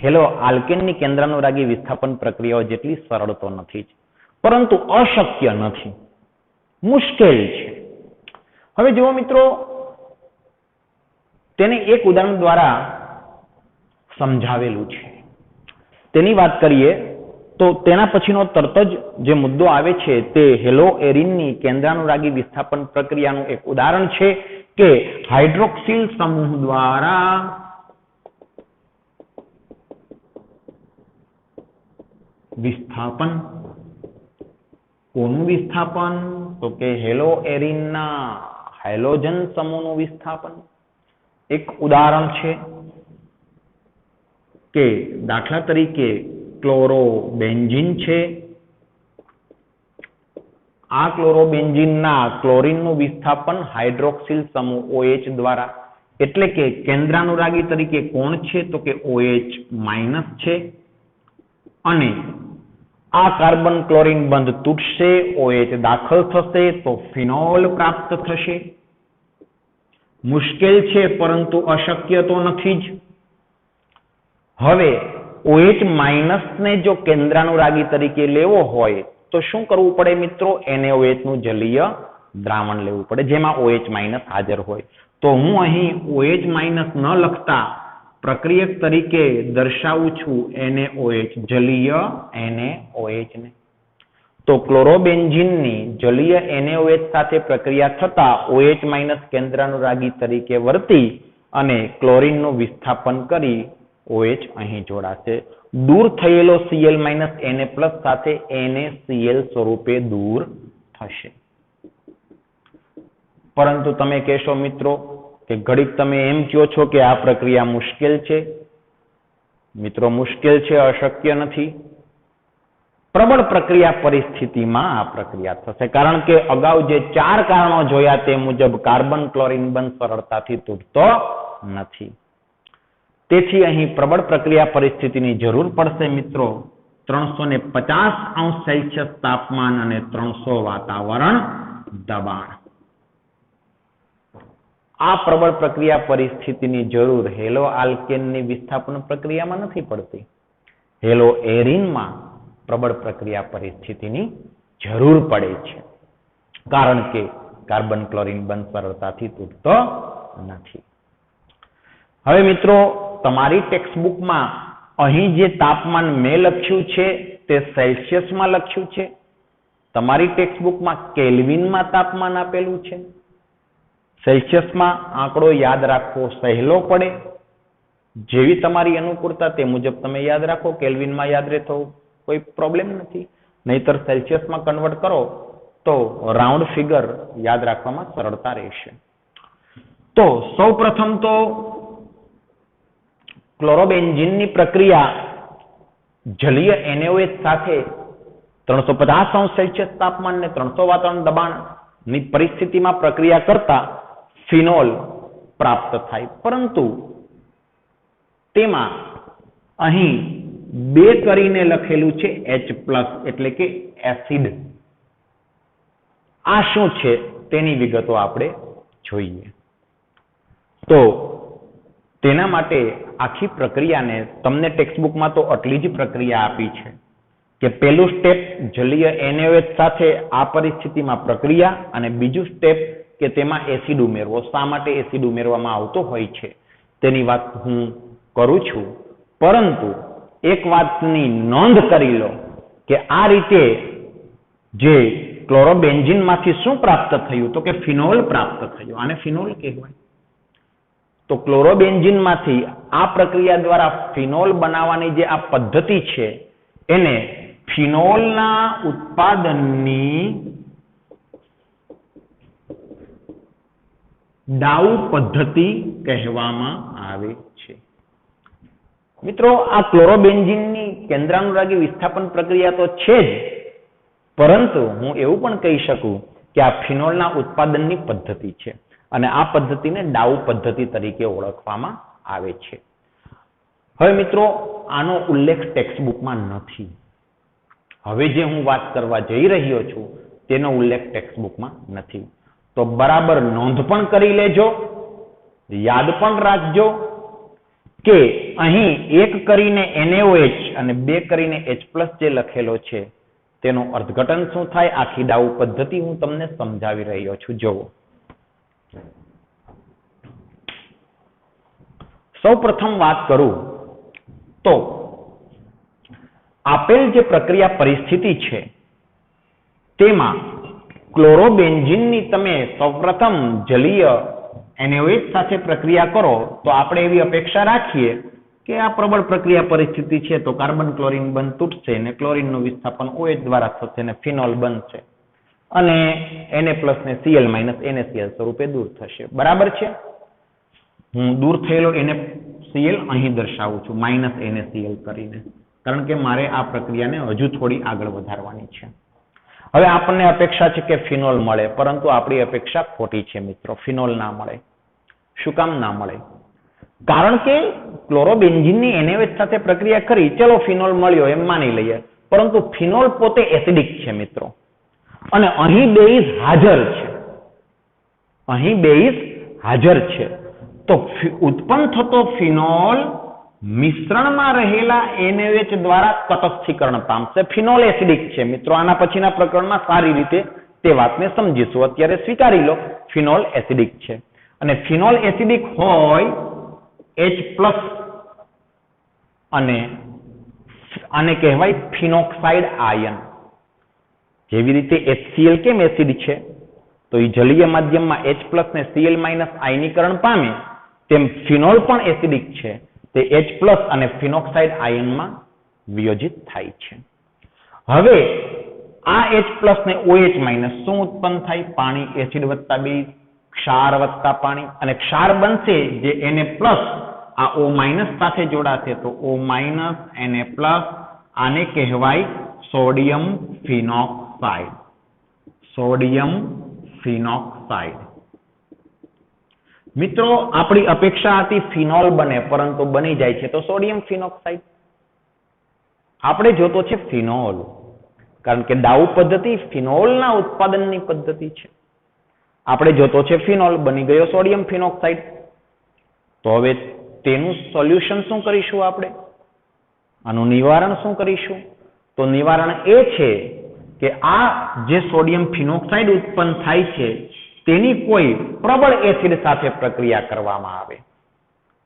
હેલો આલ્કેનની કેન્દ્રાનુરાગી વિસ્થાપન પ્રક્રિયાઓ જેટલી સરળ તો નથી જ, પરંતુ અશક્ય નથી, મુશ્કેલ છે. હવે જુઓ મિત્રો, તેને એક ઉદાહરણ દ્વારા સમજાવેલું છે. તેની વાત કરીએ તો તેના પછીનો તરત જ જે મુદ્દો આવે છે તે હેલો એરિનની કેન્દ્રાનુરાગી વિસ્થાપન પ્રક્રિયાનું એક ઉદાહરણ છે કે હાઇડ્રોક્સિલ સમૂહ દ્વારા વિસ્થાપન. કોનું વિસ્થાપન? તો કે હેલો એરિનના હાઇડ્રોજન સમૂહનું વિસ્થાપન. એક ઉદાહરણ છે કે દાખલા તરીકે ક્લોરોબેન્ઝીન છે. આ ક્લોરોબેન્ઝીનના ક્લોરીનનું વિસ્થાપન હાઇડ્રોક્સિલ સમૂહ OH દ્વારા, એટલે કે કેન્દ્રાનુરાગી તરીકે કોણ છે? તો કે OH- છે. અને આ કાર્બન ક્લોરીન બંધ તૂટશે, OH દાખલ થશે તો ફિનોલ પ્રાપ્ત થશે. મુશ્કેલ છે પરંતુ અશક્ય તો નથી જ. હવે OH- ને જો કેન્દ્રાનુરાગી તરીકે લેવો હોય તો શું કરવું પડે મિત્રો? NaOH નું જલીય દ્રાવણ લેવું પડે જેમાં OH- હાજર હોય. તો હું અહીં OH- ન લખતા પ્રક્રિયક તરીકે દર્શાવું છું NaOH, જલીય NaOH ને. તો ક્લોરોબેન્ઝીનની જલીય NaOH સાથે પ્રક્રિયા થતા OH- કેન્દ્રાનુરાગી તરીકે વર્તી અને ક્લોરીનનું વિસ્થાપન કરી OH અહીં જોડાશે. દૂર થયેલો Cl- Na+ સાથે NaCl સ્વરૂપે દૂર થશે. પરંતુ તમે કહેશો મિત્રો કે ઘડીક તમે એમ કહો છો કે આ પ્રક્રિયા મુશ્કેલ છે. મિત્રો મુશ્કેલ છે, અશક્ય નથી. પ્રબળ પ્રક્રિયા પરિસ્થિતિમાં આ પ્રક્રિયા થશે, કારણ કે અગાઉ જે 4 કારણો જોયા તે મુજબ કાર્બન ક્લોરીન બંધ સરળતાથી તૂટતો નથી. તેથી અહીં પ્રબળ પ્રક્રિયા પરિસ્થિતિની જરૂર પડશે મિત્રો. 350°C તાપમાન અને 300 વાતાવરણ દબાણ. આ પ્રબળ પ્રક્રિયા પરિસ્થિતિની જરૂર હેલો આલ્કેનની વિસ્થાપન પ્રક્રિયામાં નથી પડતી. હેલો એરિનમાં પ્રબળ પ્રક્રિયા પરિસ્થિતિની જરૂર પડે છે, કારણ કે કાર્બન ક્લોરીન બંધ સરળતાથી તૂટતો નથી. હવે મિત્રો તમારી ટેક્સ્ટબુકમાં અહીં જે તાપમાન મેં લખ્યું છે તે સેલ્સિયસમાં લખ્યું છે. તમારી ટેક્સ્ટબુકમાં કેલ્વિનમાં તાપમાન આપેલું છે. સેલ્સિયસમાં આંકડો યાદ રાખવો સહેલો પડે. જેવી તમારી અનુકૂળતા તે મુજબ તમે યાદ રાખો. કેલ્વિનમાં યાદ રહે તો કોઈ પ્રોબ્લેમ નથી, નહીતર સેલ્સિયસમાં કન્વર્ટ કરો તો રાઉન્ડ ફિગર યાદ રાખવામાં સરળતા રહેશે. તો સૌપ્રથમ તો ક્લોરોબેન્ઝીનની પ્રક્રિયા જલીય NaOH સાથે 350°C તાપમાન ને 300 વાતાવરણ દબાણની પરિસ્થિતિમાં પ્રક્રિયા કરતા ફિનોલ પ્રાપ્ત થાય, પરંતુ તેમાં અહીં 2 કરીને લખેલું છે H+, એટલે કે એસિડ. આ શું છે તેની વિગતો આપણે જોઈએ. તો તેના માટે આખી પ્રક્રિયાને તમને ટેક્સ્ટબુકમાં તો આટલી જ પ્રક્રિયા આપી છે કે પહેલું સ્ટેપ જલીય NaOH સાથે આ પરિસ્થિતિમાં પ્રક્રિયા, અને બીજું સ્ટેપ કે તેમાં એસિડ ઉમેરવો. શા માટે એસિડ ઉમેરવામાં આવતો હોય છે તેની વાત હું કરું છું, પરંતુ એક વાતની નોંધ કરી લો કે આ રીતે જે ક્લોરોબેન્ઝીનમાંથી શું પ્રાપ્ત થયું, તો કે ફિનોલ પ્રાપ્ત થયું. આને ફિનોલ કહેવાય. તો ક્લોરોબેન્ઝીનમાંથી આ પ્રક્રિયા દ્વારા ફિનોલ બનાવવાની જે આ પદ્ધતિ છે એને ફિનોલના ઉત્પાદનની ડાઉ પદ્ધતિ કહેવામાં આવે છે. મિત્રો આ ક્લોરોબેન્ઝીનની કેન્દ્રાનુરાગી વિસ્થાપન પ્રક્રિયા તો છે જ, પરંતુ હું એવું પણ કહી શકું કે આ ફિનોલના ઉત્પાદનની પદ્ધતિ છે, અને આ પદ્ધતિને ડાઉ પદ્ધતિ તરીકે ઓળખવામાં આવે છે. હવે મિત્રો આનો ઉલ્લેખ ટેક્સ્ટબુકમાં નથી. હવે જે હું વાત કરવા જઈ રહ્યો છું તેનો ઉલ્લેખ ટેક્સ્ટબુકમાં નથી. તો બરાબર નોંધ પણ કરી લેજો, યાદ પણ રાખજો કે અહીં 1 કરીને NaOH અને 2 કરીને H+ જે લખેલો છે તેનો અર્થઘટન શું થાય, આખી ડાઉ પદ્ધતિ હું તમને સમજાવી રહ્યો છું. જુઓ, સૌ પ્રથમ વાત કરું તો આપેલ જે પ્રક્રિયા પરિસ્થિતિ છે તેમાં ક્લોરોબેન્ઝીનની તમે સૌપ્રથમ જલીય NaOH સાથે પ્રક્રિયા કરો તો આપણે એવી અપેક્ષા રાખીએ કે આ પ્રબળ પ્રક્રિયા પરિસ્થિતિ છે તો કાર્બન ક્લોરીન બંધ તૂટશે અને ક્લોરીનનું વિસ્થાપન OH દ્વારા થશે અને ફિનોલ બનશે અને Na+ ને Cl- NaCl સ્વરૂપે દૂર થશે. બરાબર છે? હું દૂર થયેલો NaCl અહીં દર્શાવું છું -NaCl કરીને, કારણ કે મારે આ પ્રક્રિયાને હજુ થોડી આગળ વધારવાની છે. હવે આપણને અપેક્ષા છે કે ફિનોલ મળે, પરંતુ આપણી અપેક્ષા ખોટી છે મિત્રો. ફિનોલ ના મળે. શું કામ ના મળે? કારણ કે ક્લોરોબેન્ઝીનની NaOH સાથે પ્રક્રિયા કરી, ચલો ફિનોલ મળ્યો એમ માની લઈએ, પરંતુ ફિનોલ પોતે એસિડિક છે મિત્રો, અને અહીં બેઝ હાજર છે. અહીં બેઝ હાજર છે તો ઉત્પન્ન થતો ફિનોલ મિશ્રણમાં રહેલા NaOH દ્વારા તટસ્થીકરણ પામશે. ફિનોલ એસિડિક છે મિત્રો. આના પછીના પ્રકરણમાં સારી રીતે તે વાતને સમજીશું. અત્યારે સ્વીકારી લો ફિનોલ એસિડિક છે, અને ફિનોલ એસિડિક હોય H+ અને આને કહેવાય ફિનોક્સાઇડ આયન. જેવી રીતે HCl કેમ એસિડ છે, તો એ જલીય માધ્યમમાં H+ ને Cl- આયનીકરણ પામે, તેમ ફિનોલ પણ એસિડિક છે. તે H+ અને ફિનોક્સાઇડ આયનમાં વિયોજિત થાય છે. હવે આ H+ ને OH- શું ઉત્પન્ન થાય? પાણી, એસિડ વત્તા બેઝ, ક્ષાર વત્તા પાણી, અને ક્ષાર બનશે જે Na+, આ O- સાથે જોડાશે તો O- Na+, આને કહેવાય સોડિયમ ફિનોક્સાઇડ. Sodium phenoxide. મિત્રો, આપણી અપેક્ષા હતી ફિનોલ બને, પરંતુ બની જાય છે તો સોડિયમ ફિનોક્સાઇડ. આપણે જોતો છે ફિનોલ, કારણ કે ડાઉ પદ્ધતિ ફિનોલના ઉત્પાદનની પદ્ધતિ છે. આપણે જોતો છે ફિનોલ, બની ગયો સોડિયમ ફિનોક્સાઇડ. તો હવે તેનું સોલ્યુશન શું કરીશું આપણે? આનું નિવારણ શું કરીશું? તો નિવારણ એ છે કે આ જે સોડિયમ ફિનોક્સાઇડ ઉત્પન્ન થાય છે તેની કોઈ પ્રબળ એસિડ સાથે પ્રક્રિયા કરવામાં આવે.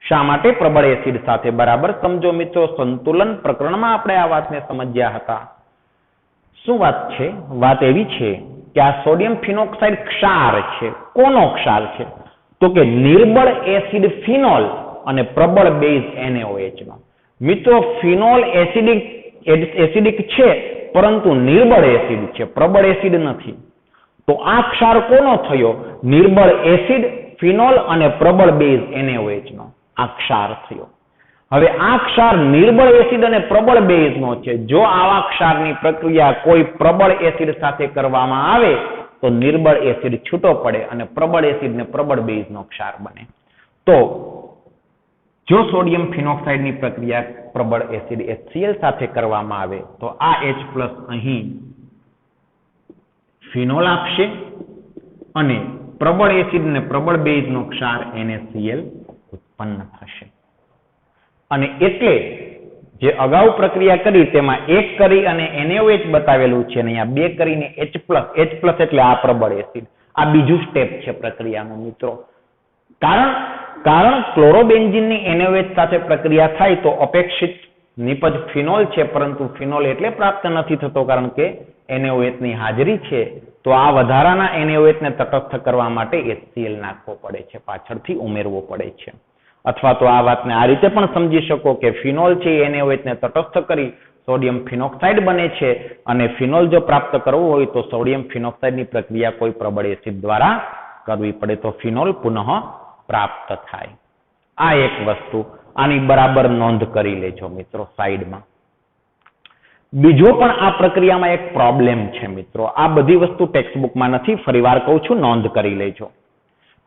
શા માટે પ્રબળ એસિડ સાથે? બરાબર સમજો મિત્રો, સંતુલન પ્રકરણમાં આપણે આ વાતને સમજ્યા હતા. શું વાત છે? વાત એવી છે કે આ સોડિયમ ફિનોક્સાઇડ ક્ષાર છે. કોનો ક્ષાર છે? તો કે નિર્બળ એસિડ ફિનોલ અને પ્રબળ બેઝ NaOH નો. મિત્રો, ફિનોલ એસિડિક છે, પરંતુ નિર્બળ એસિડ છે, પ્રબળ એસિડ નથી. તો આ ક્ષાર કોનો થયો? નિર્બળ એસિડ ફિનોલ અને પ્રબળ બેઝ NaOH નો આ ક્ષાર થયો. હવે આ ક્ષાર નિર્બળ એસિડ અને પ્રબળ બેઝ નો છે. જો આવા ક્ષારની પ્રક્રિયા કોઈ પ્રબળ એસિડ સાથે કરવામાં આવે તો નિર્બળ એસિડ છૂટો પડે અને પ્રબળ એસિડ ને પ્રબળ બેઝ નો ક્ષાર બને. તો જો સોડિયમ ફિનોક્સાઇડની પ્રક્રિયા પ્રબળ એસિડ HCl સાથે કરવામાં આવે તો આ H+ અહીં ફિનોલ આપશે અને પ્રબળ એસિડ અને પ્રબળ બેઝનો ક્ષાર NaCl ઉત્પન્ન થશે. અને એટલે જે અગાઉ પ્રક્રિયા કરી તેમાં 1 કરી અને NaOH બતાવેલું છે અને અહીંયા 2 કરીને H+ એટલે આ પ્રબળ એસિડ. આ બીજું સ્ટેપ છે પ્રક્રિયાનું મિત્રો. કારણ ક્લોરોબેન્ઝીનની NaOH સાથે પ્રક્રિયા થાય તો અપેક્ષિત નિપજ ફિનોલ છે, પરંતુ ફિનોલ એટલે પ્રાપ્ત નથી થતો કારણ કે NaOH ની હાજરી છે. તો આ વધારાના NaOH ને તટસ્થ કરવા માટે HCl નાખવો પડે છે, પાછળથી ઉમેરવો પડે છે. અથવા તો આ વાતને આ રીતે પણ સમજી શકો કે ફિનોલ છે NaOH ને તટસ્થ કરી સોડિયમ ફિનોક્સાઇડ બને છે અને ફિનોલ જો પ્રાપ્ત કરવું હોય તો સોડિયમ ફિનોક્સાઇડની પ્રક્રિયા કોઈ પ્રબળ એસિડ દ્વારા કરવી પડે તો ફિનોલ પુનઃ પ્રાપ્ત થાય. આ એક વસ્તુ, આની બરાબર નોંધ કરી લેજો મિત્રો સાઈડમાં. બીજો પણ આ પ્રક્રિયામાં એક પ્રોબ્લેમ છે મિત્રો. આ બધી વસ્તુ ટેક્સ્ટબુકમાં નથી, ફરીવાર કહું છું, નોંધ કરી લેજો.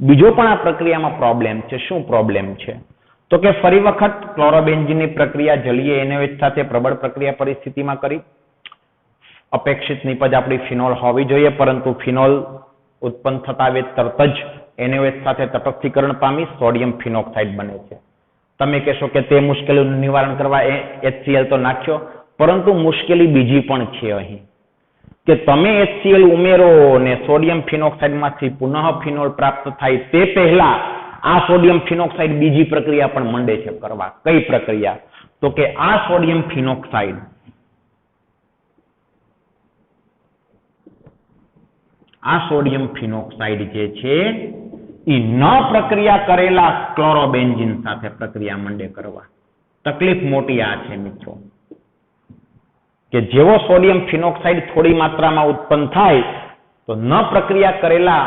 બીજો પણ આ પ્રક્રિયામાં પ્રોબ્લેમ છે. શું પ્રોબ્લેમ છે? તો કે ફરી વખત ક્લોરોબેન્ઝીનની પ્રક્રિયા જલીય NaOH સાથે પ્રબળ પ્રક્રિયા પરિસ્થિતિમાં કરી. અપેક્ષિત નિપજ આપણી ફિનોલ હોવી જોઈએ, પરંતુ ફિનોલ ઉત્પન્ન થતા વેત તરત જ NaOH સાથે તટસ્થીકરણ પામી સોડિયમ ફિનોક્સાઇડ બને છે. તમે કહેશો કે તે મુશ્કેલીનું નિવારણ કરવા HCl તો નાખ્યો, પરંતુ મુશ્કેલી બીજી પણ છે અહીં કે તમે HCl ઉમેરો ને સોડિયમ ફિનોક્સાઇડમાંથી પુનઃ ફિનોલ પ્રાપ્ત થાય તે પહેલા આ સોડિયમ ફિનોક્સાઇડ બીજી પ્રક્રિયા પણ મંડે છે કરવા. કઈ પ્રક્રિયા? તો કે આ સોડિયમ ફિનોક્સાઇડ જે છે એ ન પ્રક્રિયા કરેલા ક્લોરોબેન્ઝીન સાથે પ્રક્રિયા મંડે કરવા. તકલીફ મોટી આ છે મિત્રો કે જેવો સોડિયમ ફિનોક્સાઇડ થોડી માત્રામાં ઉત્પન્ન થાય તો ન પ્રક્રિયા કરેલા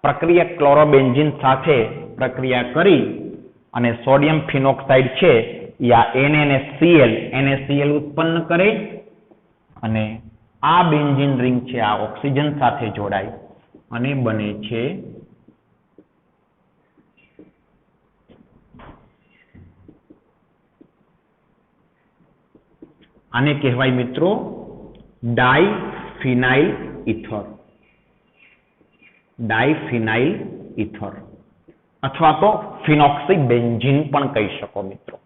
પ્રક્રિયા ક્લોરોબેન્ઝીન સાથે પ્રક્રિયા કરી અને સોડિયમ ફિનોક્સાઇડ છે યા NaCl ઉત્પન્ન કરે અને આ બેન્ઝીન રિંગ છે આ ઓક્સિજન સાથે જોડાય અને બને છે આને કહેવાય મિત્રો ડાયફિનાઇલ ઇથર અથવા તો ફિનોક્સીબેન્ઝીન પણ કહી શકો મિત્રો.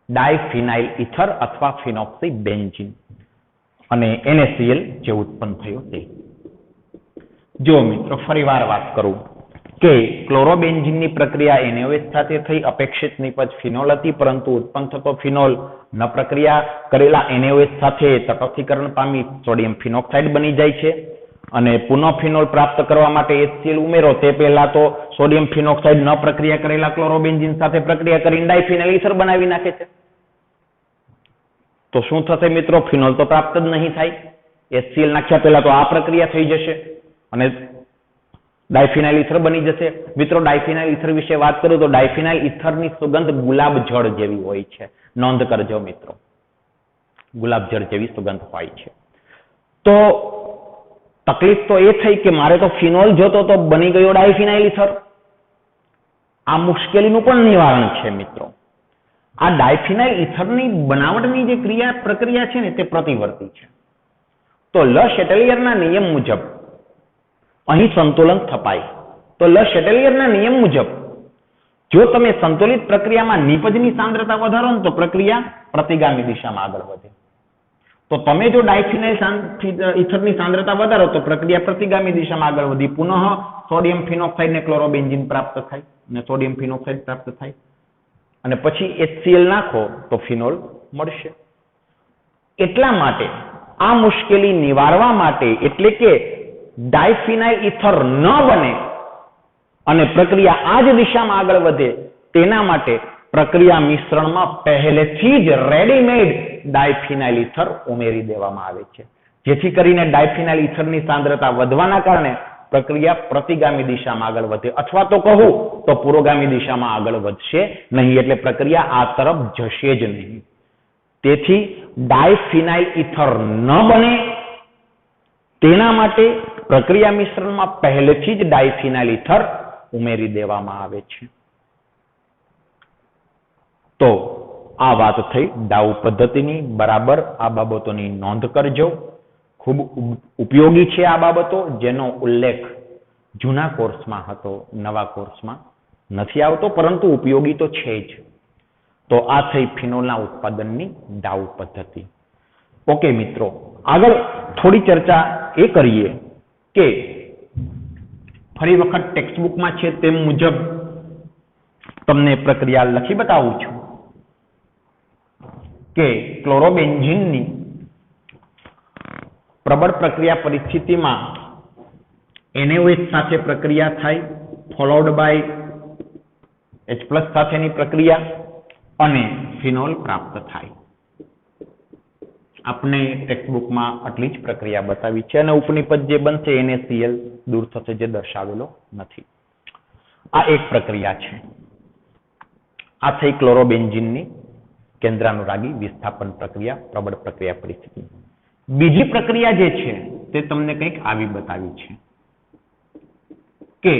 ડાયફિનાઇલ ઇથર અથવા ફિનોક્સીબેન્ઝીન અને NaCl જે ઉત્પન્ન થયો તે. જો મિત્રો ફરીવાર વાત કરું કે ક્લોરોબેન્ઝીનની પ્રક્રિયા NaOH સાથે થઈ, અપેક્ષિત નિપજ ફિનોલ હતી, પરંતુ ઉત્પન્ન થતો ફિનોલ ન પ્રક્રિયા કરેલા NaOH સાથે તટસ્થીકરણ પામી સોડિયમ ફિનોક્સાઇડ બની જાય છે અને પુનઃ ફિનોલ પ્રાપ્ત કરવા માટે HCl ઉમેરો તે પહેલા તો સોડિયમ ફિનોક્સાઇડ ન પ્રક્રિયા કરેલા ક્લોરોબેન્ઝીન સાથે પ્રક્રિયા કરીને ડાયફિનાઇલ ઈથર બનાવી નાખે છે. તો શું થશે મિત્રો? ફિનોલ તો પ્રાપ્ત જ નહીં થાય. HCl નાખ્યા પહેલા તો આ પ્રક્રિયા થઈ જશે અને ડાયફિનાઇલ ઈથર બની જશે. મિત્રો ડાયફિનાઇલ ઈથર વિશે વાત કરું તો ડાયફિનાઇલ ઈથરની સુગંધ ગુલાબ જળ જેવી હોય છે. નોંધ કરજો મિત્રો, ગુલાબ જળ જેવી સુગંધ હોય છે. તો તકલીફ તો એ થઈ કે મારે તો ફિનોલ જોતો તો બની ગયો ડાયફિનાઇલ ઈથર. આ મુશ્કેલીનું પણ નિવારણ છે મિત્રો. આ ડાયફિનાઇલ ઈથરની બનાવટની જે પ્રક્રિયા છે ને તે પ્રતિવર્તી છે. તો લ શેટેલિયરના નિયમ મુજબ અહીં સંતુલન થપાય. તો લ શેટેલિયરના નિયમ મુજબ જો તમે સંતુલિત પ્રક્રિયામાં નિપજની સાંદ્રતા વધારો ને તો પ્રક્રિયા પ્રતિગામી દિશામાં આગળ વધે. તો તમે જો ડાયફિનાઇલ ઈથરની સાંદ્રતા વધારો તો પ્રક્રિયા પ્રતિગામી દિશામાં આગળ વધી પુનઃ સોડિયમ ફિનોક્સાઇડ ને ક્લોરોબેન્ઝીન પ્રાપ્ત થાય અને સોડિયમ ફિનોક્સાઇડ પ્રાપ્ત થાય અને પછી HCl નાખો તો ફિનોલ મળશે. એટલા માટે આ મુશ્કેલી નિવારવા માટે, એટલે કે ડાયફિનાઇલ ઈથર ન બને અને પ્રક્રિયા આ જ દિશામાં આગળ વધે તેના માટે પ્રક્રિયા મિશ્રણમાં પહેલેથી જ રેડીમેડ ડાયફિનાઇલ ઈથર ઉમેરી દેવામાં આવે છે, જેથી કરીને ડાયફિનાઇલ ઈથરની સાંદ્રતા વધવાના કારણે પ્રક્રિયા પ્રતિગામી દિશામાં આગળ વધે, અથવા તો કહું તો પુરોગામી દિશામાં આગળ વધશે નહીં, એટલે પ્રક્રિયા આ તરફ જશે જ નહીં. તેથી ડાયફિનાઇલ ઈથર ન બને તેના માટે પ્રક્રિયા મિશ્રણમાં પહેલેથી જ ડાયફિનાઇલ ઈથર ઉમેરી દેવામાં આવે છે. તો આ વાત થઈ ડાઉ પદ્ધતિની. બરાબર આ બાબતોની નોંધ કરજો. ખૂબ ઉપયોગી છે આ બાબતો, જેનો ઉલ્લેખ જૂના કોર્સમાં હતો, નવા કોર્સમાં નથી આવતો, પરંતુ ઉપયોગી તો છે જ. તો આ થઈ ફિનોલના ઉત્પાદનની ડાઉ પદ્ધતિ. ઓકે મિત્રો, આગળ થોડી ચર્ચા એ કરીએ કે ફરી વખત ટેક્સ્ટબુકમાં છે તેમ મુજબ તમને પ્રક્રિયા લખી બતાવું છું કે ક્લોરોબેન્ઝીનની પ્રબળ પ્રક્રિયા પરિસ્થિતિમાં NaOH સાથે પ્રક્રિયા થાય, ફોલોડ બાય H+ સાથેની પ્રક્રિયા અને ફિનોલ પ્રાપ્ત થાય. આપણે ટેક્સ્ટબુકમાં આટલી જ પ્રક્રિયા બતાવી છે અને ઉપનિપદ જે બનશે NaCl દૂર થશે, જે દર્શાવેલો નથી. આ એક પ્રક્રિયા છે. આ થઈ ક્લોરોબેન્ઝીનની કેન્દ્રાનુરાગી વિસ્થાપન પ્રક્રિયા, પ્રબળ પ્રક્રિયા પરિસ્થિતિ. બીજી પ્રક્રિયા જે છે તે તમને કંઈક આવી બતાવી છે કે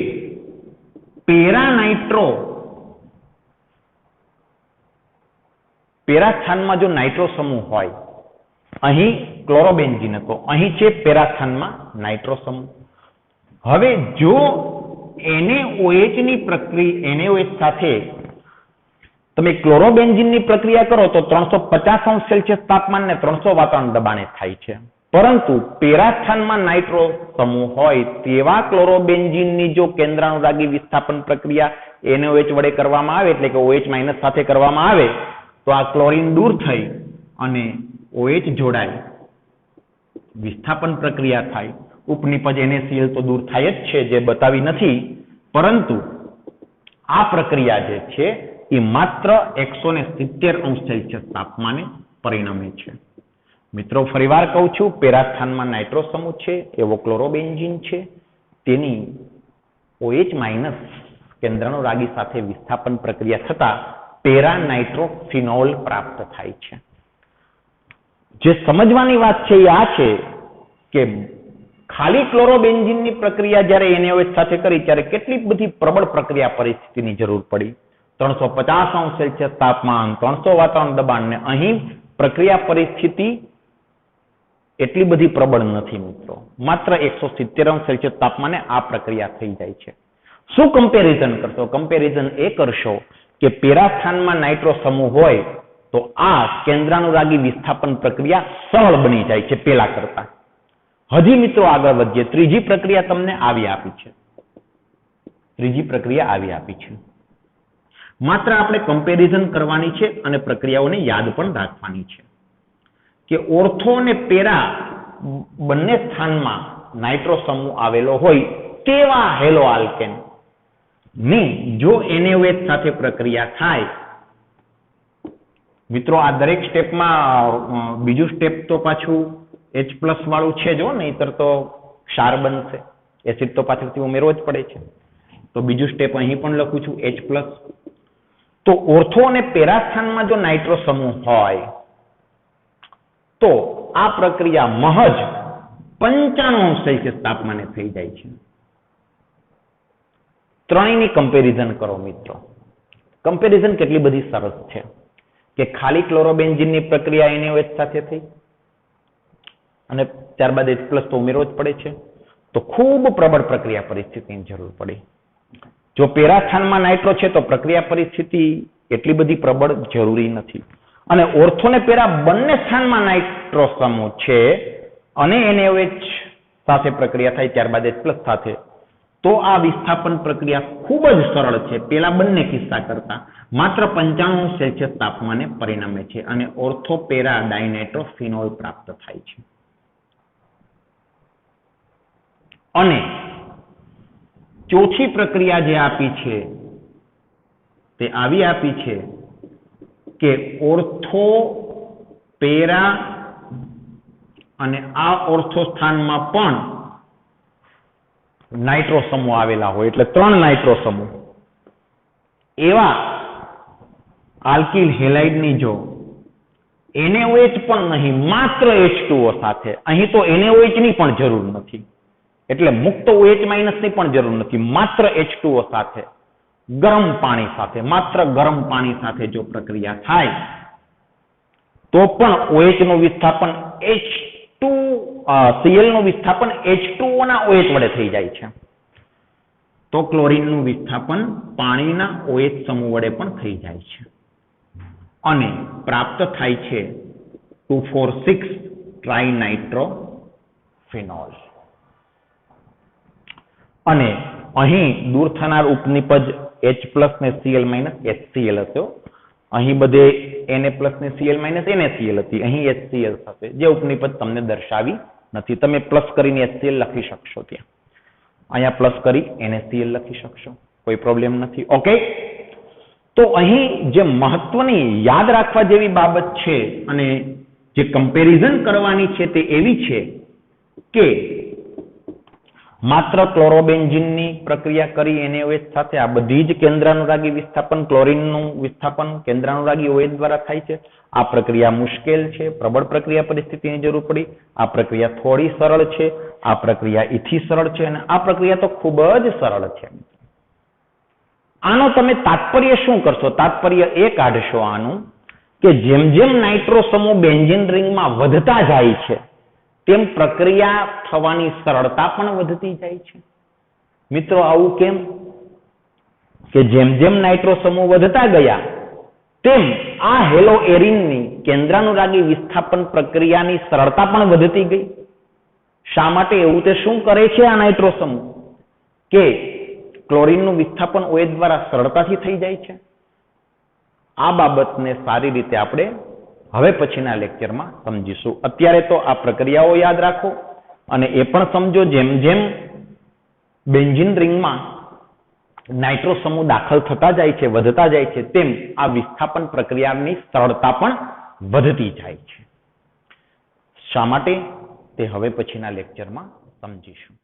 પેરાસ્થાનમાં જો નાઇટ્રો સમૂહ હોય, અહીં ક્લોરોબેન્ઝીન હતો, અહીં છે પેરાસ્થાનમાં નાઇટ્રો સમૂહ. હવે જો NaOH સાથે તમે ક્લોરોબેન્ઝીનની પ્રક્રિયા કરો તો 350°C તાપમાન ને 300 વાતાવરણ દબાણે થાય છે, પરંતુ પેરાસ્થાનમાં નાઇટ્રો સમૂહ હોય તેવા ક્લોરોબેન્ઝીનની જો કેન્દ્રાનુરાગી વિસ્થાપન પ્રક્રિયા NaOH વડે કરવામાં આવે, એટલે કે OH- સાથે કરવામાં આવે, તો આ ક્લોરીન દૂર થઈ અને OH જોડાય, વિસ્થાપન પ્રક્રિયા થાય, ઉપનિપજ NaCl તો દૂર થાય જ છે, જે બતાવી નથી, પરંતુ આ પ્રક્રિયા જે છે એ માત્ર 170°C તાપમાને પરિણમે છે. મિત્રો ફરીવાર કહું છું, પેરાસ્થાનમાં નાઇટ્રો સમૂહ છે એવો ક્લોરોબેન્ઝીન છે, તેની OH- કેન્દ્રાનુરાગી સાથે વિસ્થાપન પ્રક્રિયા થતા પેરાનાઇટ્રોફિનોલ પ્રાપ્ત થાય છે. જે સમજવાની વાત છે એ આ છે કે ખાલી ક્લોરોબેન્ઝીનની પ્રક્રિયા જ્યારે NaOH સાથે કરી ત્યારે કેટલી બધી પ્રબળ પ્રક્રિયા પરિસ્થિતિની જરૂર પડી. 350°C તાપમાન, 300 વાતાવરણ દબાણ, ને અહીં પ્રક્રિયા પરિસ્થિતિ એટલી બધી પ્રબળ નથી મિત્રો, માત્ર 170°C તાપમાને આ પ્રક્રિયા થઈ જાય છે. શું કમ્પેરિઝન કરશો? કમ્પેરિઝન એ કરશો કે પેરાસ્થાનમાં નાઇટ્રો સમૂહ હોય તો આ કેન્દ્રાનુરાગી વિસ્થાપન પ્રક્રિયા સરળ બની જાય છે પેલા કરતા. હજી મિત્રો આગળ વધીએ. ત્રીજી પ્રક્રિયા તમને આવી આપી છે ત્રીજી પ્રક્રિયા આવી આપી છે. માત્ર આપણે કમ્પેરિઝન કરવાની છે અને પ્રક્રિયાઓને યાદ પણ રાખવાની છે કે ઓર્થો અને પેરા બંને સ્થાનમાં નાઇટ્રો સમૂહ આવેલો હોય તેવા હેલો આલ્કેન ની જો NaOH સાથે પ્રક્રિયા થાય, મિત્રો આ દરેક સ્ટેપમાં બીજું સ્ટેપ તો પાછું H+ વાળું છે જો, નહીતર તો ક્ષાર બનશે, એસિડ તો પાછળથી ઉમેરવો જ પડે છે. તો બીજું સ્ટેપ અહીં પણ લખું છું H+. તો ઓર્થો અને પેરા સ્થાનમાં જો નાઇટ્રો સમૂહ હોય તો આ પ્રક્રિયા મહજ 95°C તાપમાને થઈ જાય છે. ત્રણેયની કમ્પેરિઝન કરો મિત્રો. કમ્પેરિઝન કેટલી બધી સરસ છે કે ખાલી ક્લોરોબેન્ઝીનની પ્રક્રિયા NaOH સાથે થઈ અને ત્યારબાદ H+ તો ઉમેરવો જ પડે છે, તો ખૂબ પ્રબળ પ્રક્રિયા પરિસ્થિતિની જરૂર પડી. જો પેરા સ્થાનમાં નાઇટ્રો છે તો પ્રક્રિયા પરિસ્થિતિ એટલી બધી પ્રબળ જરૂરી નથી. અને ઓર્થો અને પેરા બંને સ્થાનમાં નાઇટ્રો સમૂહ છે અને NaOH સાથે પ્રક્રિયા થાય ત્યારબાદ H+ સાથે, તો આ વિસ્થાપન પ્રક્રિયા ખૂબ જ સરળ છે. પેલા બંને કિસ્સા કરતા માત્ર 95°C તાપમાને પરિણમે છે અને ઓર્થો પેરા ડાયનાઇટ્રોફિનોલ પ્રાપ્ત થાય છે. અને ચોથી પ્રક્રિયા જે આપી છે તે આવી આપી છે કે ઓર્થો પેરા અને આ ઓર્થો સ્થાનમાં પણ નાઇટ્રો સમૂહ આવેલા હોય, એટલે 3 નાઇટ્રો સમૂહ એવા આલ્કિલ હેલાઇડની જો NaOH પણ નહીં માત્ર H2O સાથે, અહીં તો NaOH ની પણ જરૂર નથી, એટલે મુક્ત OH- ની પણ જરૂર નથી, માત્ર H2O સાથે ગરમ પાણી સાથે, માત્ર ગરમ પાણી સાથે જો પ્રક્રિયા થાય તો પણ OH નું વિસ્થાપન Cl નું વિસ્થાપન H2O ના OH વડે થઈ જાય છે. તો ક્લોરીનનું વિસ્થાપન પાણીના OH સમૂહ વડે પણ થઈ જાય છે અને પ્રાપ્ત થાય છે 2,4,6 ટ્રાઇનાઇટ્રોફિનોલ. અને અહીં દૂર થનાર ઉપનિપજ H+ ને Cl- HCl હતો. અહીં બધે Na+ ને Cl- NaCl હતી, અહીં HCl થશે, જે ઉપનિપજ તમને દર્શાવી નથી. તમે પ્લસ કરીને HCl લખી શકશો, ત્યાં અહીંયા પ્લસ કરી NaCl લખી શકશો, કોઈ પ્રોબ્લેમ નથી. ઓકે, તો અહીં જે મહત્વની યાદ રાખવા જેવી બાબત છે અને જે કમ્પેરિઝન કરવાની છે તે એવી છે કે માત્ર ક્લોરોબેન્ઝીનની પ્રક્રિયા કરી NaOH સાથે આ બધી જ કેન્દ્રાનુરાગી વિસ્થાપન, ક્લોરીનનું વિસ્થાપન કેન્દ્રાનુરાગી OH દ્વારા થાય છે. આ પ્રક્રિયા મુશ્કેલ છે, પ્રબળ પ્રક્રિયા પરિસ્થિતિની જરૂર પડી. આ પ્રક્રિયા થોડી સરળ છે, આ પ્રક્રિયા ઈથી સરળ છે અને આ પ્રક્રિયા તો ખૂબ જ સરળ છે. આનો તમે તાત્પર્ય શું કરશો? તાત્પર્ય એ કાઢશો આનું કે જેમ જેમ નાઇટ્રો સમૂહ બેન્ઝીન રિંગમાં વધતા જાય છે તેમ પ્રક્રિયા થવાની સરળતા પણ વધતી જાય છે. મિત્રો આવું કેમ? કે જેમ જેમ નાઇટ્રો સમૂહ વધતા ગયા તેમ આ હેલો એરિનની કેન્દ્રાનુરાગી વિસ્થાપન પ્રક્રિયાની સરળતા પણ વધતી ગઈ. શા માટે એવું? તે શું કરે છે આ નાઇટ્રો સમૂહ કે ક્લોરીનનું વિસ્થાપન OH દ્વારા સરળતાથી થઈ જાય છે. આ બાબતને સારી રીતે આપણે હવે પછીના લેક્ચરમાં સમજીશું. અત્યારે તો આ પ્રક્રિયાઓ યાદ રાખો અને એ પણ સમજો જેમ જેમ બેન્ઝીન રિંગમાં નાઇટ્રો સમૂહ દાખલ થતા જાય છે, વધતા જાય છે, તેમ આ વિસ્થાપન પ્રક્રિયાની સરળતા પણ વધતી જાય છે. શા માટે? તે હવે પછીના લેક્ચરમાં સમજીશું.